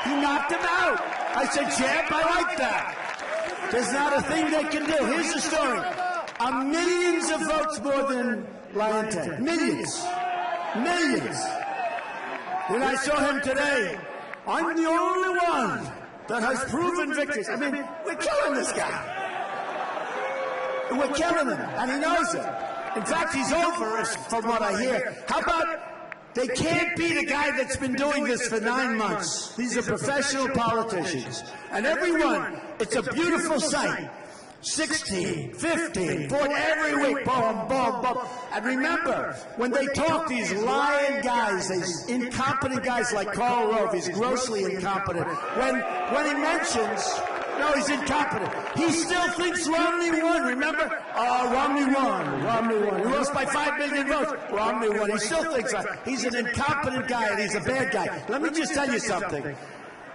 He knocked him out. I said, champ, I like that. There's not a thing they can do. Here's the story. are millions of votes more than Lion Ted. Millions. Millions. When I saw him today, I'm the only one that has proven victories. I mean, we're killing this guy. We're killing him, and he knows it. In fact, he's over us, from what I hear. How about they can't beat a guy that's been doing this for 9 months? These are professional politicians. And everyone, it's a beautiful sight. 16, 15, 14, every week, boom, boom, boom. And remember, when they talk, these lying guys, these incompetent guys like Karl Rove, he's grossly incompetent. When he mentions, no, he's incompetent. He still thinks Romney won, remember? Oh, Romney won. He lost by 5 million votes. Romney won. He still thinks that. He's an incompetent guy, and he's a bad guy. Let me just tell you something.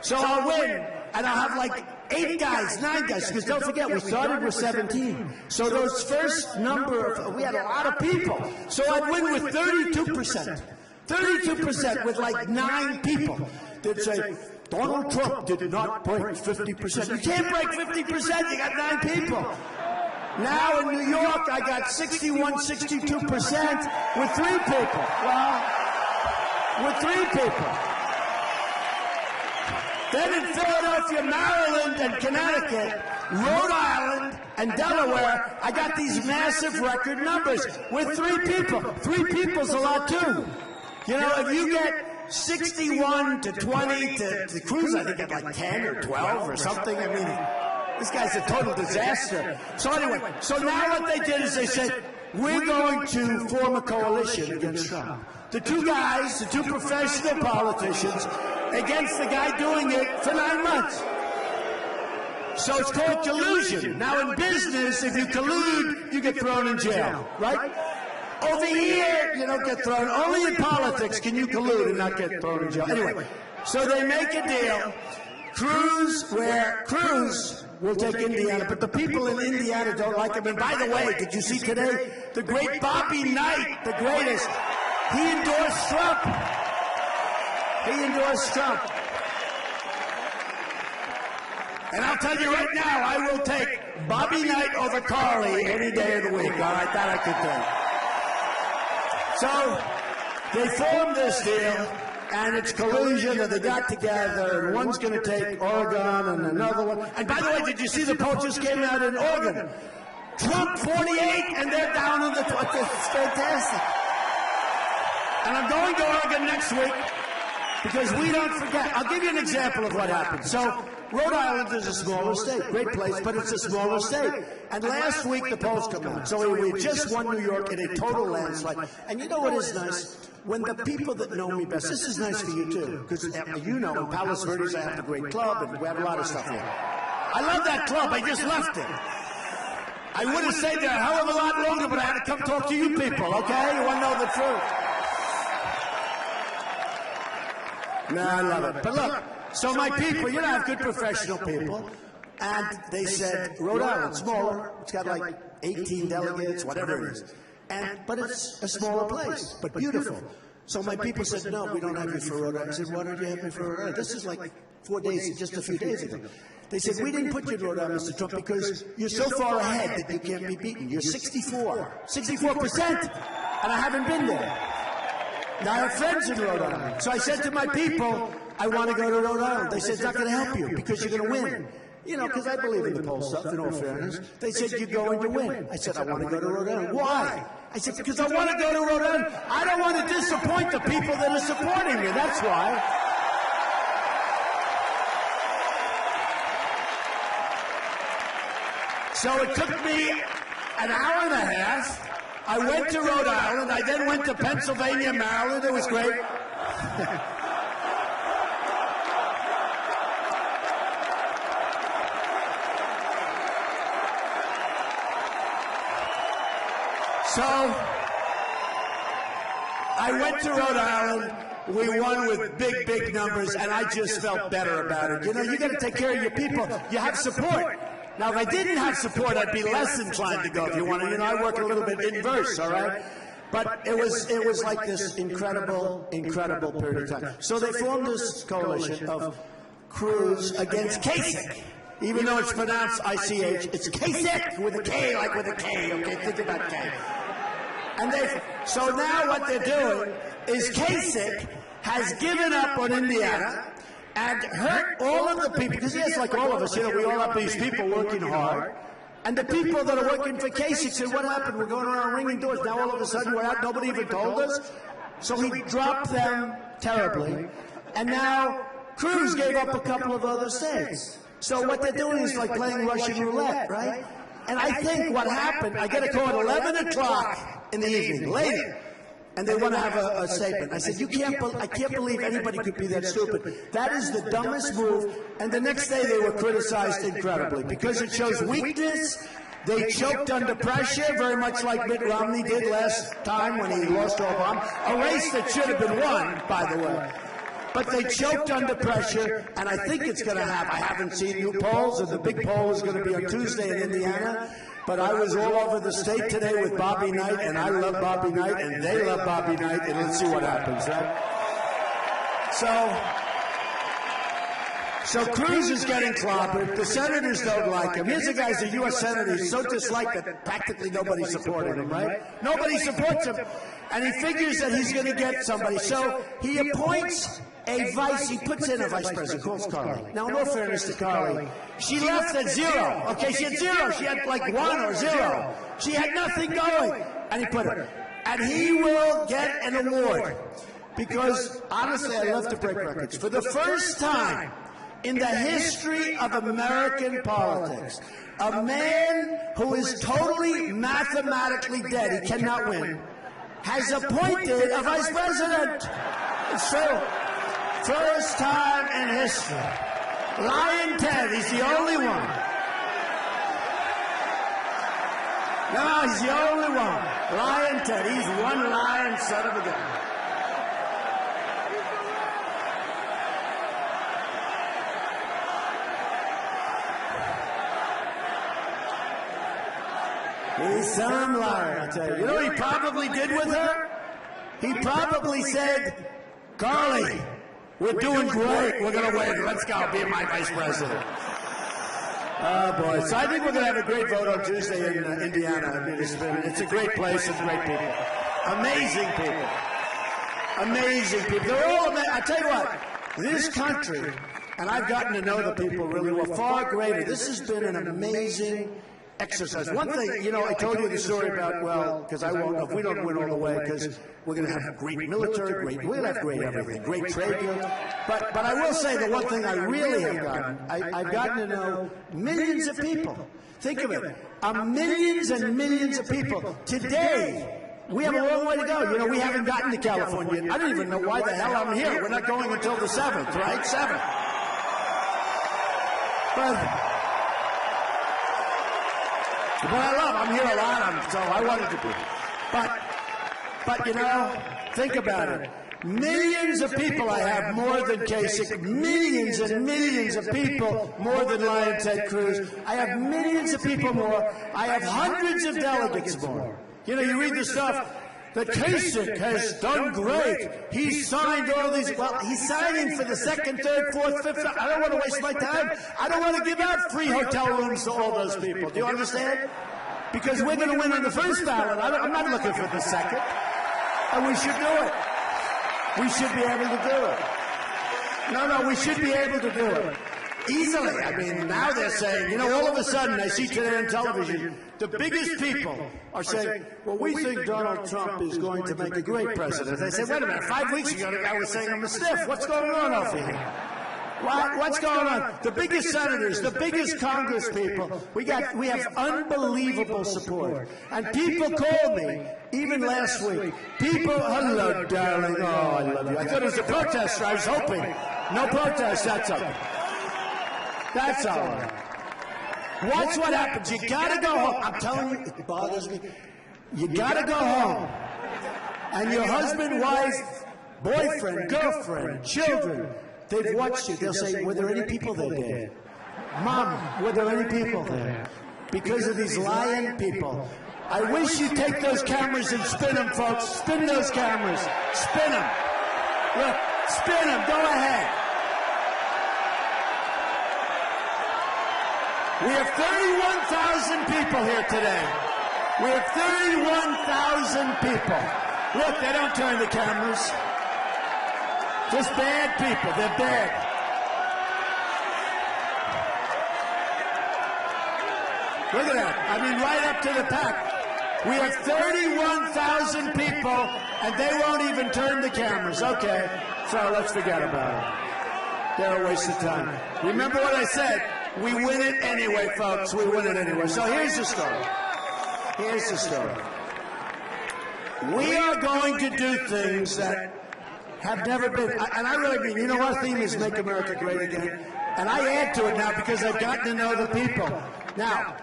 So I'll win, and I'll have like 8 guys, 9 guys, because don't forget, we started with 17. So those first number of, we had a lot of people. So I'd win with 32%. 32% with like 9 people. They'd say, Donald Trump did not break 50%. You can't break 50%, you got 9 people. Now in New York, I got 61, 62% with 3 people. Well, with 3 people. Then in Philadelphia, Maryland, and Connecticut, Rhode Island, and Delaware, I got these massive record numbers with 3 people. 3 people's a lot too. You know, if you get 61 to 20 to Cruz, I think at like 10 or 12 or something. I mean, this guy's a total disaster. So anyway, so now what they did is they said, we're going to form a coalition against Trump. The 2 guys, the 2 professional politicians, against the guy doing it for 9 months. So it's called collusion. Now in business, if you collude, you get thrown in jail, right? Over here, you don't get thrown. Only in politics can you collude and not get thrown in jail. Anyway, so they make a deal. Cruz will take Indiana, but the people in Indiana don't like him. And by the way, did you see today, the great Bobby Knight, the greatest, he endorsed Trump. He endorsed Trump. And I'll tell you right now, I will take Bobby Knight over Carly any day of the week. All right, that I could do. So they formed this deal, and it's collusion, and they got together, and one's going to take Oregon and another one. And by the way, did you see the poll just came out in Oregon? Trump 48, and they're down in the 20th. It's fantastic. And I'm going to Oregon next week. Because we don't forget. I'll give you an example of what happened. So, Rhode Island is a smaller state. Great place, but it's a smaller state. And last week, the polls come out. So we just won New York in a total landslide. And you know what is nice? When the people that know me best, this is nice for you too. Because you know, in Palos Verdes, I have a great club, and we have a lot of stuff here. I love that club. I just left it. I would have stayed there a hell of a lot longer, but I had to come talk to you people, okay? You want to know the truth. No, I love it. But look, so my people, you know, I have good professional people, and they said, Rhode Island, smaller, it's got like 18 delegates, whatever it is. But it's a smaller place, but beautiful. So my people said, no, we don't have you for Rhode Island. I said, why don't you have me for Rhode Island? This is like 4 days, just a few days ago. They said, we didn't put you in Rhode Island, Mr. Trump, because you're so far ahead that you can't be beaten. You're 64%, and I haven't been there. Now, I have friends in Rhode Island. So I said to my people, I want to go to Rhode Island. They said, it's not going to help you because you're going to win. You know, because I believe in the poll stuff, in all fairness. They said, you're going to win. I said, I want to go to Rhode Island. Why? I said, because I want to go to Rhode Island. I don't want to disappoint the people that are supporting me. That's why. So it took me an hour and a half. I went to Rhode Island. I then went to Pennsylvania, Maryland. It was great. So I went to Rhode Island. We won with big, big numbers, and I just felt better about it. You know, you got to take care of your people. You have support. Now, if I didn't have support, I'd be less inclined to go. If you want to, you know, I work a little bit inverse, all right? But it was like this incredible period of time. So they formed this coalition of Cruz against Kasich. even though it's pronounced ICH, it's Kasich with a K, like with a K, okay? Think about K. And so now what they're doing is Kasich has given up on Indiana and hurt all of the people, because yes, like all of us, we all have these people working hard. And the people that are working for Kasich said, what happened? We're going around ringing doors. Now all of a sudden we're out. Nobody even told us. So he dropped them terribly. And now Cruz gave up a couple of other states. So what they're doing is like playing Russian roulette, right? And I think what happened, I get a call at 11 o'clock in the evening, late, and they want to have a statement. I said, I can't believe anybody could be that stupid. That is the dumbest move. And the next day they were criticized incredibly because it shows weakness. They choked under pressure, very much like Mitt Romney did last time when he lost to Obama. A race that should have been won, by the way. But they choked under pressure, and I think it's going to happen. I haven't seen new polls, and the big poll is going to be on Tuesday in Indiana. But I was all over the state today with Bobby Knight, and I love Bobby Knight, and they love Bobby Knight, and let's see what happens, right? So Cruz is getting clobbered. The senators don't like him. Here's a guy's a U.S. senator. He's so disliked that practically nobody supported him, right? Nobody supports him. And he figures that he's going to get somebody. So he appoints he puts in a vice president, calls Carly. Now, in all fairness to Carly, she left at 0. Okay, she had 0. She had like 1 or 0. She had nothing going. And he put her. And he will get an award. Because, honestly, I love to break records. For the first time in the history of American politics, a man who is totally mathematically dead, he cannot win, has appointed a vice president. It's true. First time in history. Lion Ted, he's the only one. No, he's the only one. Lion Ted, he's one lion son of a gun. He's some liar, I tell you. You know what he probably did with her? He probably said, Carly, we're doing great. We're going to win. Let's go. Be my vice president. Oh, boy. So I think we're going to have a great vote on Tuesday in Indiana. I mean, it's a great place and great people. Amazing people. Amazing people. They're all amazing. I tell you what, this country, and I've gotten to know the people really well, far greater. This has been an amazing exercise. One thing, I told you the story about, because I won't know if we don't win all the way, because we're going to have great military, we'll have great everything, great trade deals. But I will say the one thing I really have gotten, I've gotten to know millions of people. Think of it, millions and millions of people. Today, we have a long way to go. We haven't gotten to California. I don't even know why the hell I'm here. We're not going until the 7th, right? 7th. But I'm here a lot, so I wanted to be. But think about it. Millions of people I have more than Kasich, millions and millions of people more than Lion Ted Cruz. I have millions of people more. I have hundreds of delegates more. You read the stuff that Kasich has done great. He signed all these. Well, he's signing for the 2nd, 3rd, 4th, 5th. I don't want to waste my time. I don't want to give out free hotel rooms to all those people. Do you understand? Because we're going to win on the first ballot. I'm not looking for the 2nd. And we should do it. We should be able to do it. No, we should be able to do it. Easily. I mean, now they're saying, all of a sudden, I see today on television, the biggest people are saying, well, we think Donald Trump is going to make a great president. They said, wait a minute, 5 weeks ago, the guy was saying I'm a stiff. What's going on over here? What's going on? The biggest senators, the biggest Congress people, we have unbelievable support. And people called me, even last week. People, hello, darling. Oh, I love you. I thought it was a protester. I was hoping. No protest. That's okay. That's all right. Watch what happens. You got to go home. I'm telling you, it bothers me. You got to go home. And your husband, wife, boyfriend, girlfriend, children, they've watched you. They'll say, were there any people there, Dad? Mom, were there any people there? Because of these lying people. I wish you'd take those cameras and spin them, folks. Spin those cameras. Spin them. Look, spin them. Go ahead. We have 31,000 people here today. We have 31,000 people. Look, they don't turn the cameras. Just bad people. They're bad. Look at that. I mean, right up to the pack. We have 31,000 people, and they won't even turn the cameras. Okay, so let's forget about it. They're a waste of time. Remember what I said. We win it anyway, folks. We win it anyway. So here's the story. Here's the story. We are going to do things that have never been, and I really mean, you know, our theme is Make America Great Again, and I add to it now because I've gotten to know the people. Now,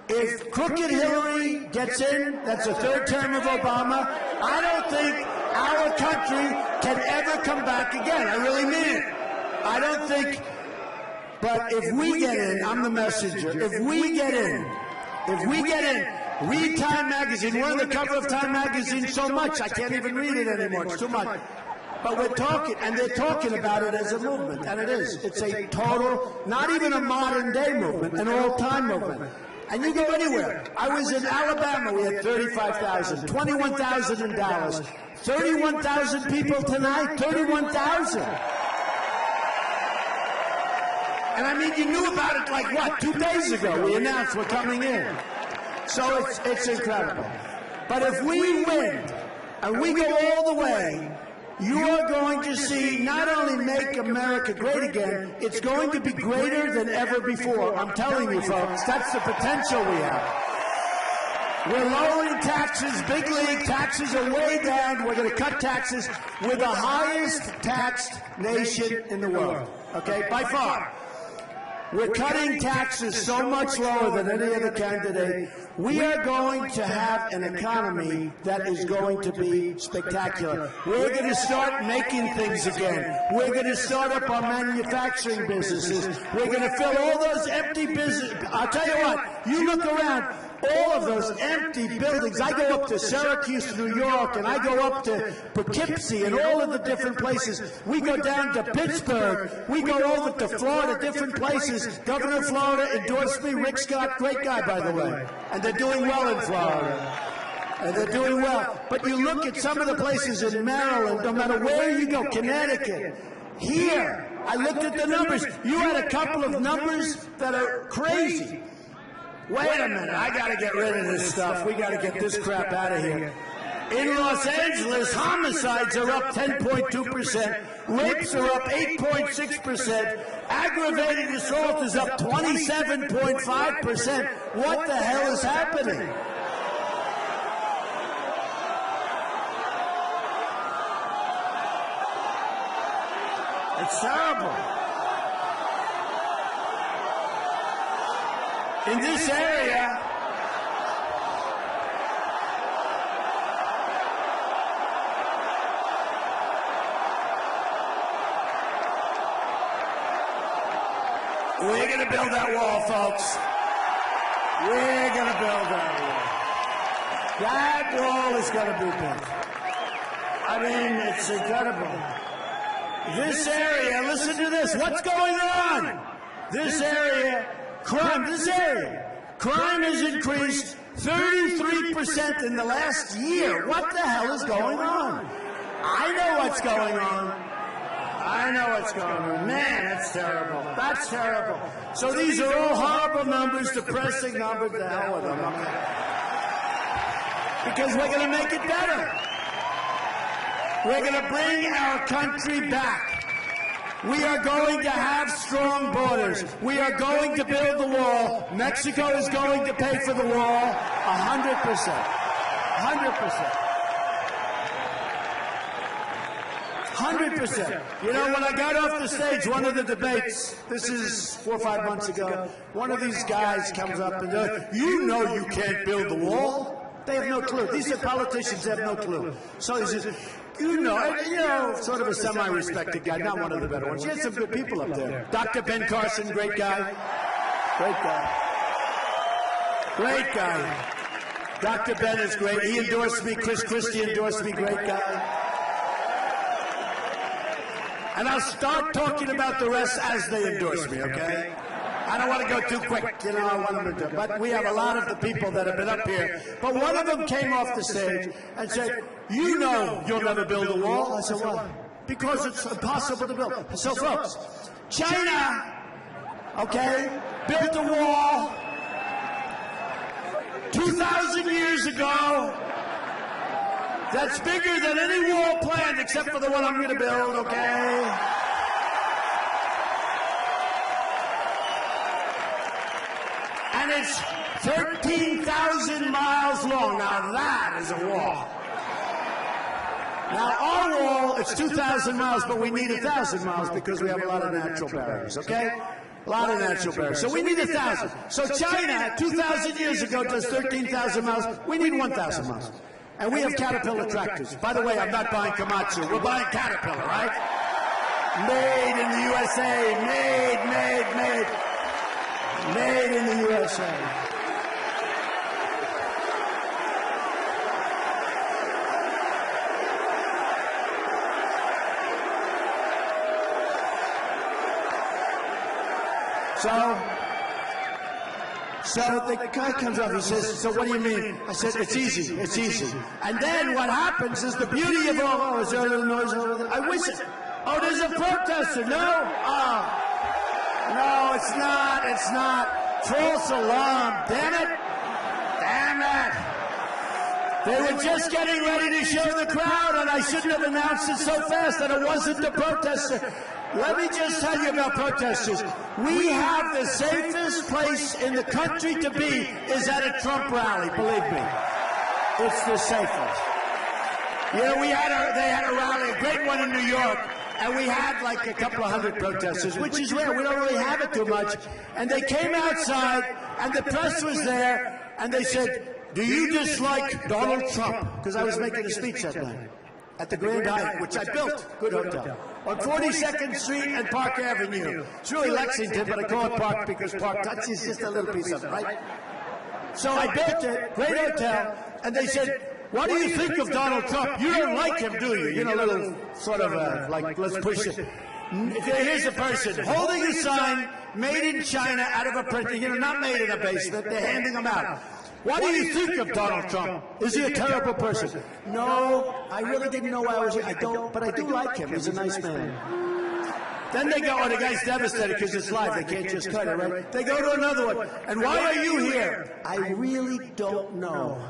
if crooked Hillary gets in, that's the third term of Obama, I don't think our country can ever come back again. I really mean it. I don't think, but if we get in, I'm the messenger, if we get in, read Time Magazine. We're on the cover of Time Magazine so much, I can't even read it anymore. It's too much. But we're talking, and they're talking about it as a movement, and it is. It's a total, not even a modern-day movement, an all-time movement. And you go anywhere. I was in Alabama. We had 35,000, 21,000 in Dallas, 31,000 people tonight, 31,000. And I mean, you knew about it like, what, 2 days ago? We announced we're coming in. So it's incredible. But if we win, and we go all the way, you are going to see not only Make America Great Again, it's going to be greater than ever before. I'm telling you, folks, that's the potential we have. We're lowering taxes, big league. Taxes are way down. We're going to cut taxes. We're the highest taxed nation in the world, okay, by far. We're cutting taxes so much lower than any other candidate. We are going to have an economy that is going to be spectacular. We're going to start making things again. We're going to start up our manufacturing businesses. We're going to fill all those empty businesses. I'll tell you what, you look around, all of those empty buildings. I go up to Syracuse, New York, and I go up to Poughkeepsie and all of the different places. We go down to Pittsburgh. We go over to Florida, different places. Governor of Florida endorsed me. Rick Scott, great guy, by the way. And they're doing well in Florida. And they're doing well. But you look at some of the places in Maryland, no matter where you go, Connecticut, here, I looked at the numbers. You had a couple of numbers that are crazy. Wait a minute, I got to get rid of this stuff. We got to get this crap out of here. In Los Angeles, homicides are up 10.2%. Rapes are up 8.6%. Aggravated assault is up 27.5%. What the hell is happening? It's terrible. In this area, we're going to build that wall, folks. We're going to build that wall. That wall is going to be built. I mean, it's incredible. This area, listen to this. What's going on? This area, crime has increased 33% in the last year. What the hell is going on? I know what's going on. I know what's going on. Man, that's terrible. That's terrible. So these are all horrible numbers, depressing numbers. The hell with them. Because we're going to make it better. We're going to bring our country back. We are going to have strong borders. We are going to build the wall. Mexico is going to pay for the wall 100%. 100%. 100%. You know, when I got off the stage, one of the debates, this is 4 or 5 months ago, one of these guys comes up and goes, you know you can't build the wall. They have no clue. These are politicians that have no clue. So he says, you know, sort of a semi-respected guy, not one of the better ones. You had some good people up there. Dr. Ben Carson, great guy. Great guy. Great guy. Dr. Ben is great. He endorsed me. Chris Christie endorsed me. Great guy. And I'll start talking about the rest as they endorse me, okay? I don't want to go too quick, you know, I want them to, but we have a lot of the people that have been up here. But one of them came off the stage and said, you know you'll never build a wall. I said, why? Because it's impossible to build. So folks, China, okay, built a wall 2,000 years ago that's bigger than any wall planned except for the one I'm going to build, okay? And it's 13,000 miles long. Now that is a wall. Now our wall, it's 2,000 miles, but we need 1,000 miles because we have a lot of natural barriers, okay? A lot of natural barriers. So we need 1,000. So China, 2,000 years ago, does 13,000 miles. We need 1,000 miles. And we have Caterpillar tractors. By the way, I'm not buying Komatsu. We're buying Caterpillar, right? Made in the USA. Made in the USA. So the guy comes up, he says, so what do you mean? I said, it's easy, it's easy. And then what happens is the beauty of all, is there a little noise over there? I wish it. Oh, there's a protester, no? Oh. No, it's not. False alarm, damn it. They were just getting ready to show the crowd, and I shouldn't have announced it so fast that it wasn't the protester. Let me just tell you about protesters. We have the safest place in the country to be is at a Trump rally, believe me. It's the safest. You know, they had a rally, a great one in New York, and we had like a couple of hundred protesters, which is rare. We don't really have it too much. And they came outside, and the press was there, and they said, do you dislike Donald Trump? Because I was making a speech that night at the Grand Hyatt, which I built, good hotel, on 42nd Street and Park Avenue. It's really Lexington, but I call it Park because Park touches just a little piece of it, right? So I built it, great hotel, and they said, what do you think of Donald Trump? You don't like him, do you? You know, a little sort of like, let's push it. Here's a person holding a sign, made in China, out of a printer, you know, not made in a basement, they're handing them out. What do you think of Donald Trump? Is he a terrible person? No, I really didn't know why I was here. I don't, but I do like him. He's a nice man. Then they go, oh, the guy's devastated because it's live. They can't just cut it, right? They go to another one. And why are you here? I really don't know.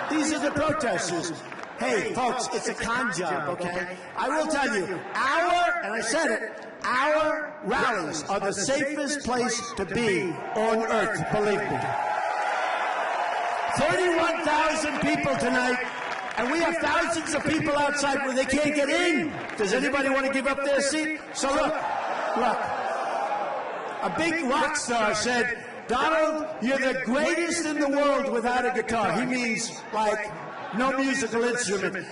These are the protesters. Hey, folks, it's a con job, okay? I will tell you, and I said it, our rallies are the safest place to be on earth, believe me. 31,000 people tonight, and we have thousands of people outside where they can't get in. Does anybody want to give up their seat? So look. A big rock star said, Donald, you're the greatest in the world without a guitar. He means, like, no musical instrument.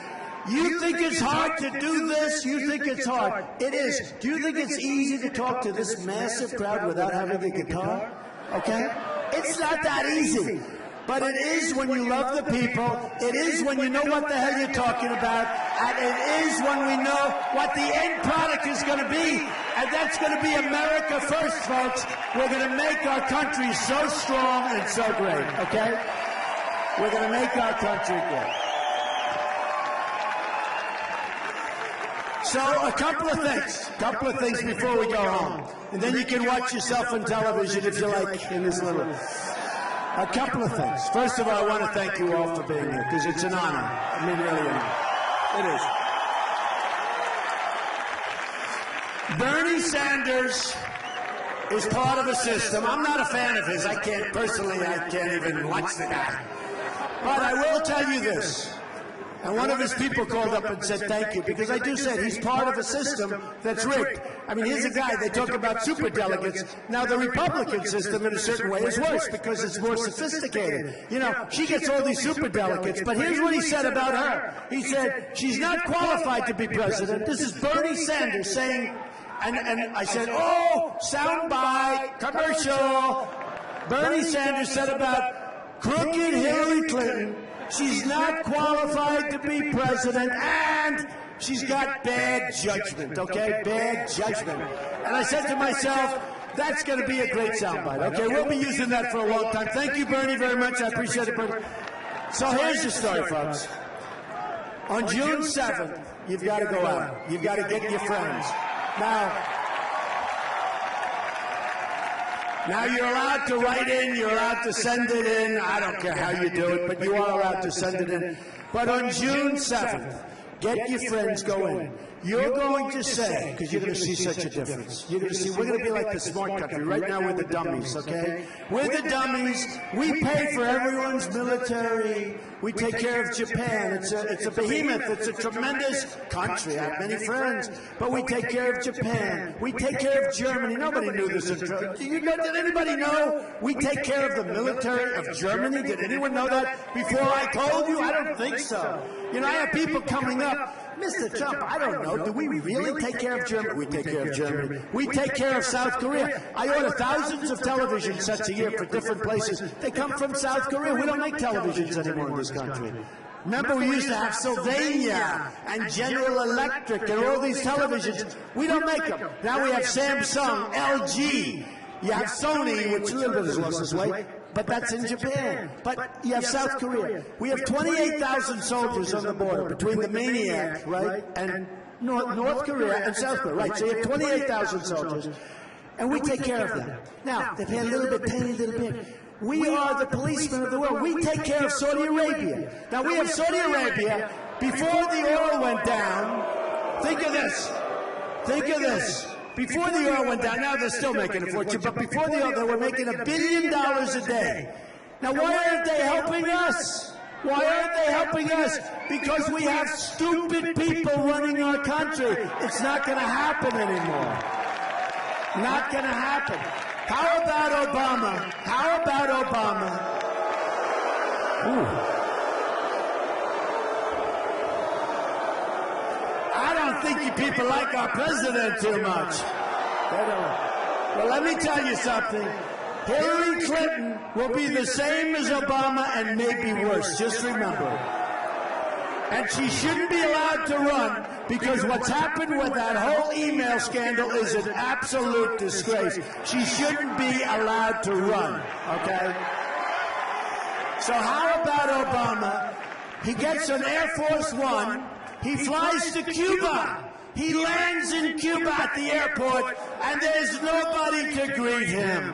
You think it's hard to do this? You think it's hard. It is. Do you think it's easy to talk to this massive crowd without having a guitar? Okay? It's not that easy. But it is when you love the people, it is when you know what the hell you're talking about, and it is when we know what the end product is going to be. And that's going to be America first, folks. We're going to make our country so strong and so great, okay? We're going to make our country great. So a couple of things before we go home. And then you can watch yourself on television if you like in this little... A couple of things. First of all, I want to thank you all for being here, because it's an honor. I mean, really an honor. It is. Bernie Sanders is part of a system. I'm not a fan of his. I can't even watch the guy. But I will tell you this. And one of his people called up and said thank you, because I do say he's part of a system that's rigged. I mean, here's a guy, they talk about superdelegates. Now, the Republican system, in a certain way, is worse because it's more sophisticated. You know, she gets all these superdelegates, but here's what he said about her. He said, she's not qualified to be president. This is Bernie Sanders saying, and I said, oh, soundbite, commercial. Bernie Sanders said about crooked Hillary Clinton, she's not qualified to be president, and she's got bad judgment, okay? Bad judgment. And I said to myself, That's going to be a great soundbite. Okay, we'll be using that for a long time. Thank you, Bernie, very much. I appreciate it, Bernie. So here's the story, folks. On June 7th, you've got to go out. You've got to get your friends. Now you're allowed to write in, you're allowed to send it in. I don't care how you do it, but you are allowed to send it in. But on June 7th, get your friends, go in. You're going to say, because you're going to see such a difference. You're going to see, we're going to be like the smart country. Right now we're the dummies, okay? We're the dummies. We pay for everyone's military. We take care of Japan. It's a behemoth. It's a tremendous country. I have many friends. But we take care of Japan. We take care of Germany. Nobody knew this. Did anybody know we take care of the military of Germany? Did anyone know that before I told you? I don't think so. You know, I have people coming up. Mr. Trump, I don't know. Do we really take care of Germany? We take care of Germany. We take care of South Korea. I order thousands of television sets a year for different places. They come from South Korea. We don't make televisions anymore in this country. Remember, we used to have Sylvania and General Electric and all these televisions. We don't make them. Now we have Samsung, LG. You have Sony, which a little bit has lost its way. But that's in Japan. But you have South Korea. We have 28,000 soldiers on the border between the maniac, right, and North Korea and South Korea, right? So you have 28,000 soldiers, and we take care of them. Now, they pay a little bit, pay a little bit. We are the policemen of the world. We take care of Saudi Arabia. Now, we have Saudi Arabia. Before the oil went down, think of this. Think of this. Before the oil went down, now they're still making a fortune, but before the oil, they were making $1 billion a day. Now, why aren't they helping us? Why aren't they helping us? Because we have stupid people running our country. It's not going to happen anymore. Not going to happen. How about Obama? How about Obama? Ooh. I don't think you people like our president too much. Well, let me tell you something. Hillary Clinton will be the same as Obama and maybe worse. Just remember. And she shouldn't be allowed to run because what's happened with that whole email scandal is an absolute disgrace. She shouldn't be allowed to run, okay? So how about Obama? He gets an Air Force One. He flies to Cuba. He lands in Cuba at the airport, and there's nobody to greet him.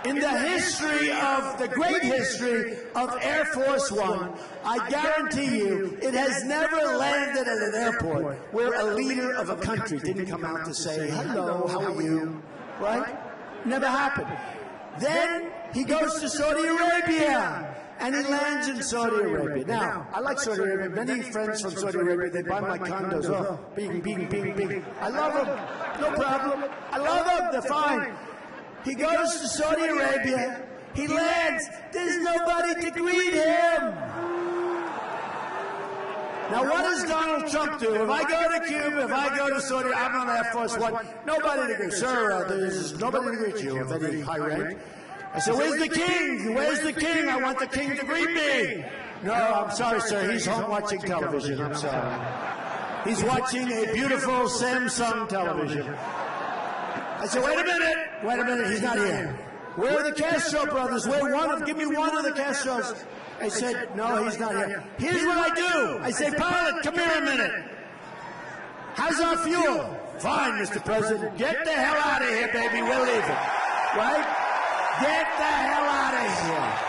In the history of, the great history of Air Force One, I guarantee you, it has never landed at an airport where a leader of a country didn't come out to say, hello, how are you, right? Never happened. Then he goes to Saudi Arabia. And he lands in Saudi Arabia. Now, I like Saudi Arabia. Many friends from Saudi Arabia, they buy my condos. Oh, bing, bing, bing, bing. I love them. No problem. I love them. They're fine. He goes to Saudi Arabia. He lands. There's nobody to greet him. Now, what does Donald Trump do? If I go to Cuba, if I go to Saudi, I'm on Air Force One. Nobody to greet. Sir, there's nobody to greet you of any high rank. I said, where's the king? Where's the king? I want the king to greet me. No, I'm sorry, sir. He's home watching television. I'm sorry. He's watching a beautiful Samsung television. I said, wait a minute. Wait a minute. He's not here. Where are the Castro brothers? Give me one of the Castros. I said, no, he's not here. Here's what I do. I say, pilot, come here a minute. How's our fuel? Fine, Mr. President. Get the hell out of here, baby. We're leaving. Right? Get the hell out of here.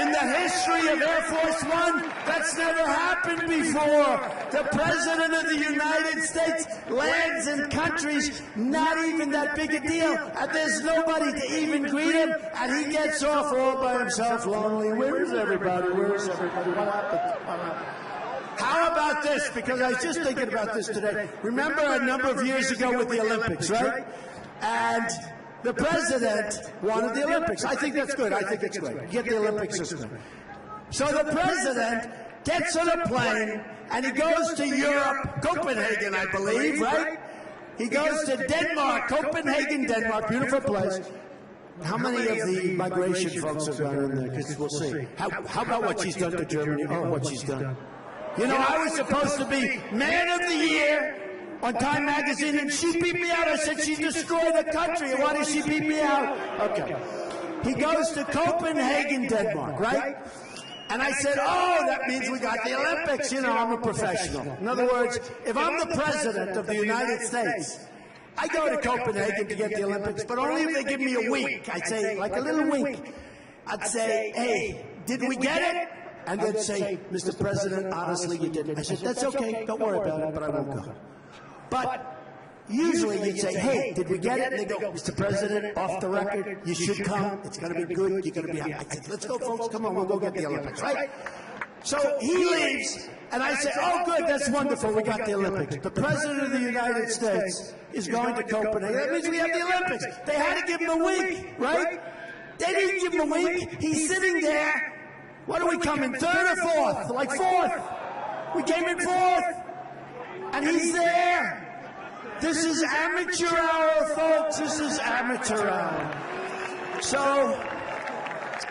In the history of Air Force One, that's never happened before. The President of the United States lands in countries not even that big a deal, and there's nobody to even greet him, and he gets off all by himself, lonely. Where is everybody? Where is everybody? What happened? What happened? How about this? Because I was just thinking about this today. Remember a number of years ago with the Olympics, right? And the president wanted the Olympics. I think that's good. I think it's good. Get the Olympics is good. So the president gets on a plane and he goes to Europe, Copenhagen, I believe, right? He goes to Denmark, Copenhagen, Denmark, beautiful place. How many of the migration folks have gone in there? Because we'll see. How about what she's done to Germany? Oh, what she's done. You know, I was supposed to be Man of the Year on Time Magazine, and she beat me out. I said she destroyed the country. Why did she beat me out? Okay. He goes to Copenhagen, Denmark, right? And I said, oh, that means we got the Olympics. You know, I'm a professional. In other words, if I'm the president of the United States, I go to Copenhagen to get the Olympics, but only if they give me a wink. I'd say, like a little wink. I'd say, hey, did we get it? And they'd say, Mr. President, honestly, you didn't. I said, that's okay. Don't worry about it, but I won't go. But usually you'd say, hey, did we get it? And they go, Mr. President, off the record, you should come. It's going to be good. You're going to be happy. I said, let's go, folks. Come on, we'll go get the Olympics, right? So he leaves, and I say, oh, good, that's wonderful. We got the Olympics. The President of the United States is going to Copenhagen. That means we have the Olympics. They had to give him a wink, right? They didn't give him a wink. He's sitting there. What do we come in, third or fourth? Like fourth. We came in fourth. And he's there. This is amateur hour, folks. This is amateur hour. So,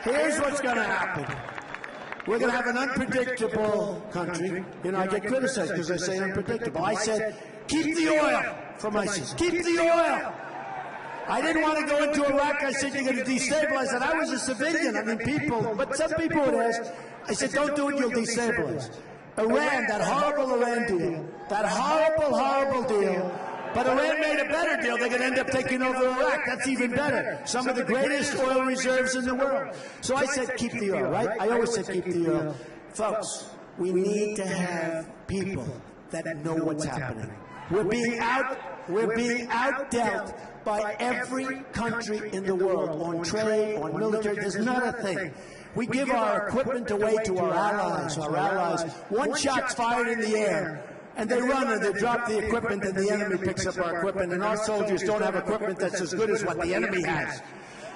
here's what's going to happen. We're going to have an unpredictable country. You know, I get criticized because I say unpredictable. I said, keep the oil from ISIS. Keep the oil. I didn't want to go into Iraq. I said, you're going to destabilize it. I was a civilian. I mean, people, but some people would ask. I said, don't do it, you'll destabilize. Iran, that horrible Iran deal, that horrible, horrible deal. But Iran made a better deal. They're going to end up taking over Iraq. That's even better. Some of the greatest oil reserves in the world. So I said, keep the oil, right? I always said, keep the oil. Folks, we need to have people that know what's happening. We're being outdealt by every country in the world on trade, on military. There's not a thing. We give our equipment away to our allies. One shot's fired in the air, and they run and they drop the equipment, and the enemy picks up our equipment, and our soldiers don't have equipment that's as good as what the enemy has.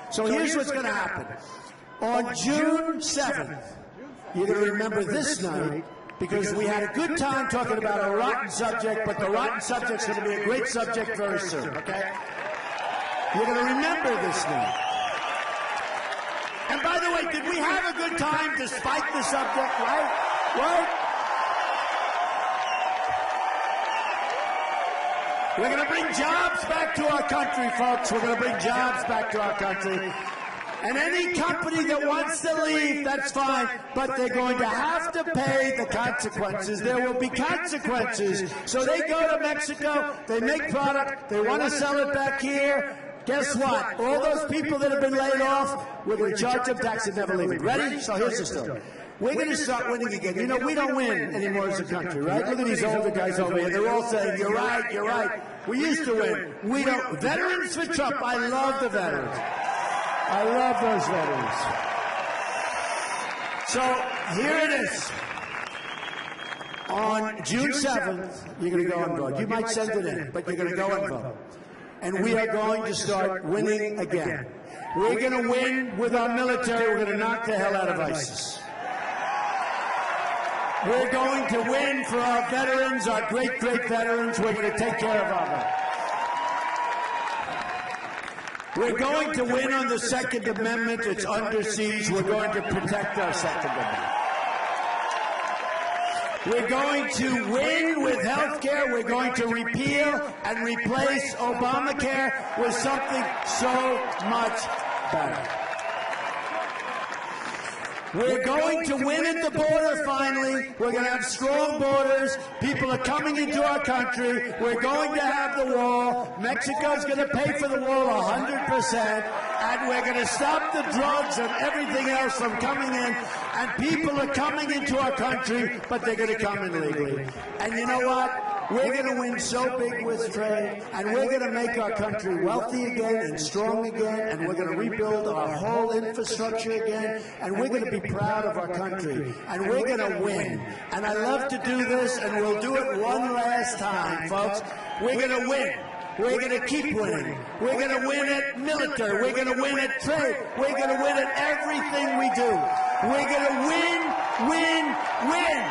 So here's what's going to happen. On June 7th, you're going to remember this night, because we had a good time talking about a rotten subject, but the rotten subject's going to be a great subject very soon, okay? You're going to remember this night. And by the way, did we have a good time despite the subject, right? Right? We're going to bring jobs back to our country, folks. We're going to bring jobs back to our country. And any company that wants to leave, that's fine, but they're going to have to pay the consequences. There will be consequences. So they go to Mexico, they make product, they want to sell it back here. Guess what? All those people that have been laid off, we're going to charge them tax and never leave it. Ready? So here's the story. We're going to start winning again. You know, we don't win anymore as a country, right? Look at these older guys over here. They're all saying, you're right, you're right. We used to win. We don't. Veterans for Trump. I love the veterans. I love those veterans. So here it is. On June 7th, you're going to go and vote. You might send it in, but you're going to go and vote. And we are going to start winning again. We're going to win with our military. We're going to knock the hell out of ISIS. We're going to win for our veterans, our great, great veterans. We're going to take care of our veterans. We're going to win on the Second Amendment. It's under siege. We're going to protect our Second Amendment. We're going to win with health care. We're going to repeal and replace Obamacare with something so much better. We're going to win at the border finally. We're going to have strong borders. People are coming into our country. We're going to have the wall. Mexico's going to pay for the wall 100%. And we're going to stop the drugs and everything else from coming in. And people are coming into our country, but they're going to come in legally. And you know what? We're going to win so big with trade, and we're going to make our country wealthy again and strong again, and we're going to rebuild our whole infrastructure again, and we're going to be proud of our country, and we're going to win. And I love to do this, and we'll do it one last time, folks. We're going to win. We're going to keep winning. We're going to win at military. We're going to win at trade. We're going to win at everything we do. We're going to win, win, win.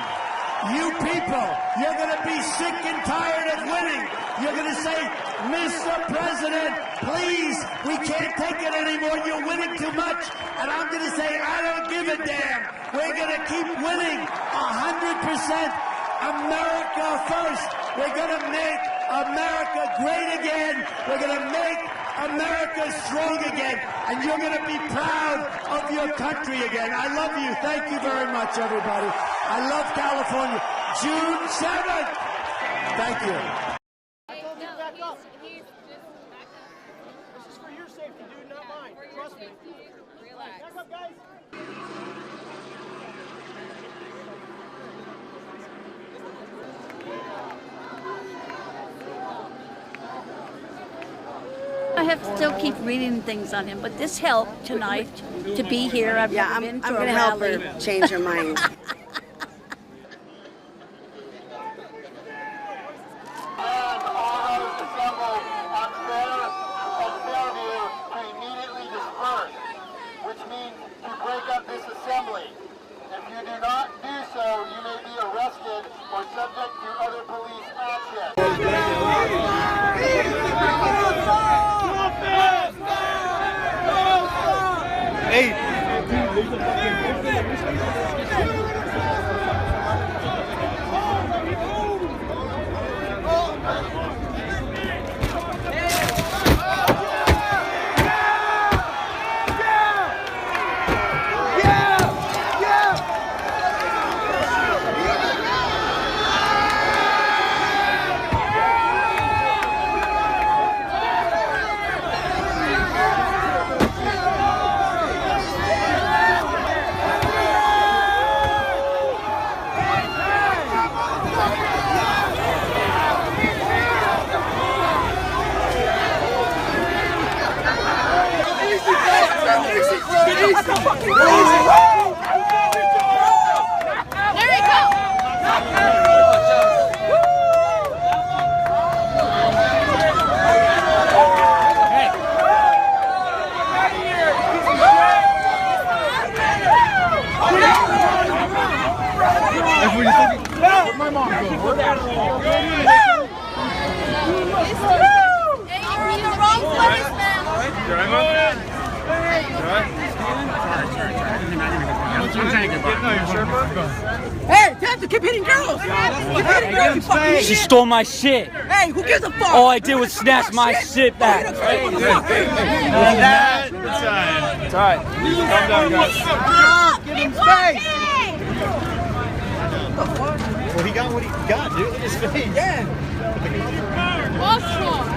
You people, you're going to be sick and tired of winning. You're going to say, Mr. President, please, we can't take it anymore. You're winning too much. And I'm going to say, I don't give a damn. We're going to keep winning 100%. America first. We're going to make America great again. We're going to make America strong again. And you're going to be proud of your country again. I love you. Thank you very much, everybody. I love California. June 7th. Thank you. Back up. This is for your safety, dude, not mine. Trust me. Relax. Back up, guys. I have to still keep reading things on him, but this helped tonight to be here. I've never been to I'm a going to help rally. her change her mind. Which means to break up this assembly. If you do not do so, you may be arrested or subject to other police action. Hey, Ted, keep hitting girls! Keep hitting girls, you fucking She stole my shit. Hey, who gives a fuck? All I did was snatch my shit back. It's alright. Calm down, guys. Give him space! Well, he got what he got, dude. Look at his face. Yeah. What's wrong?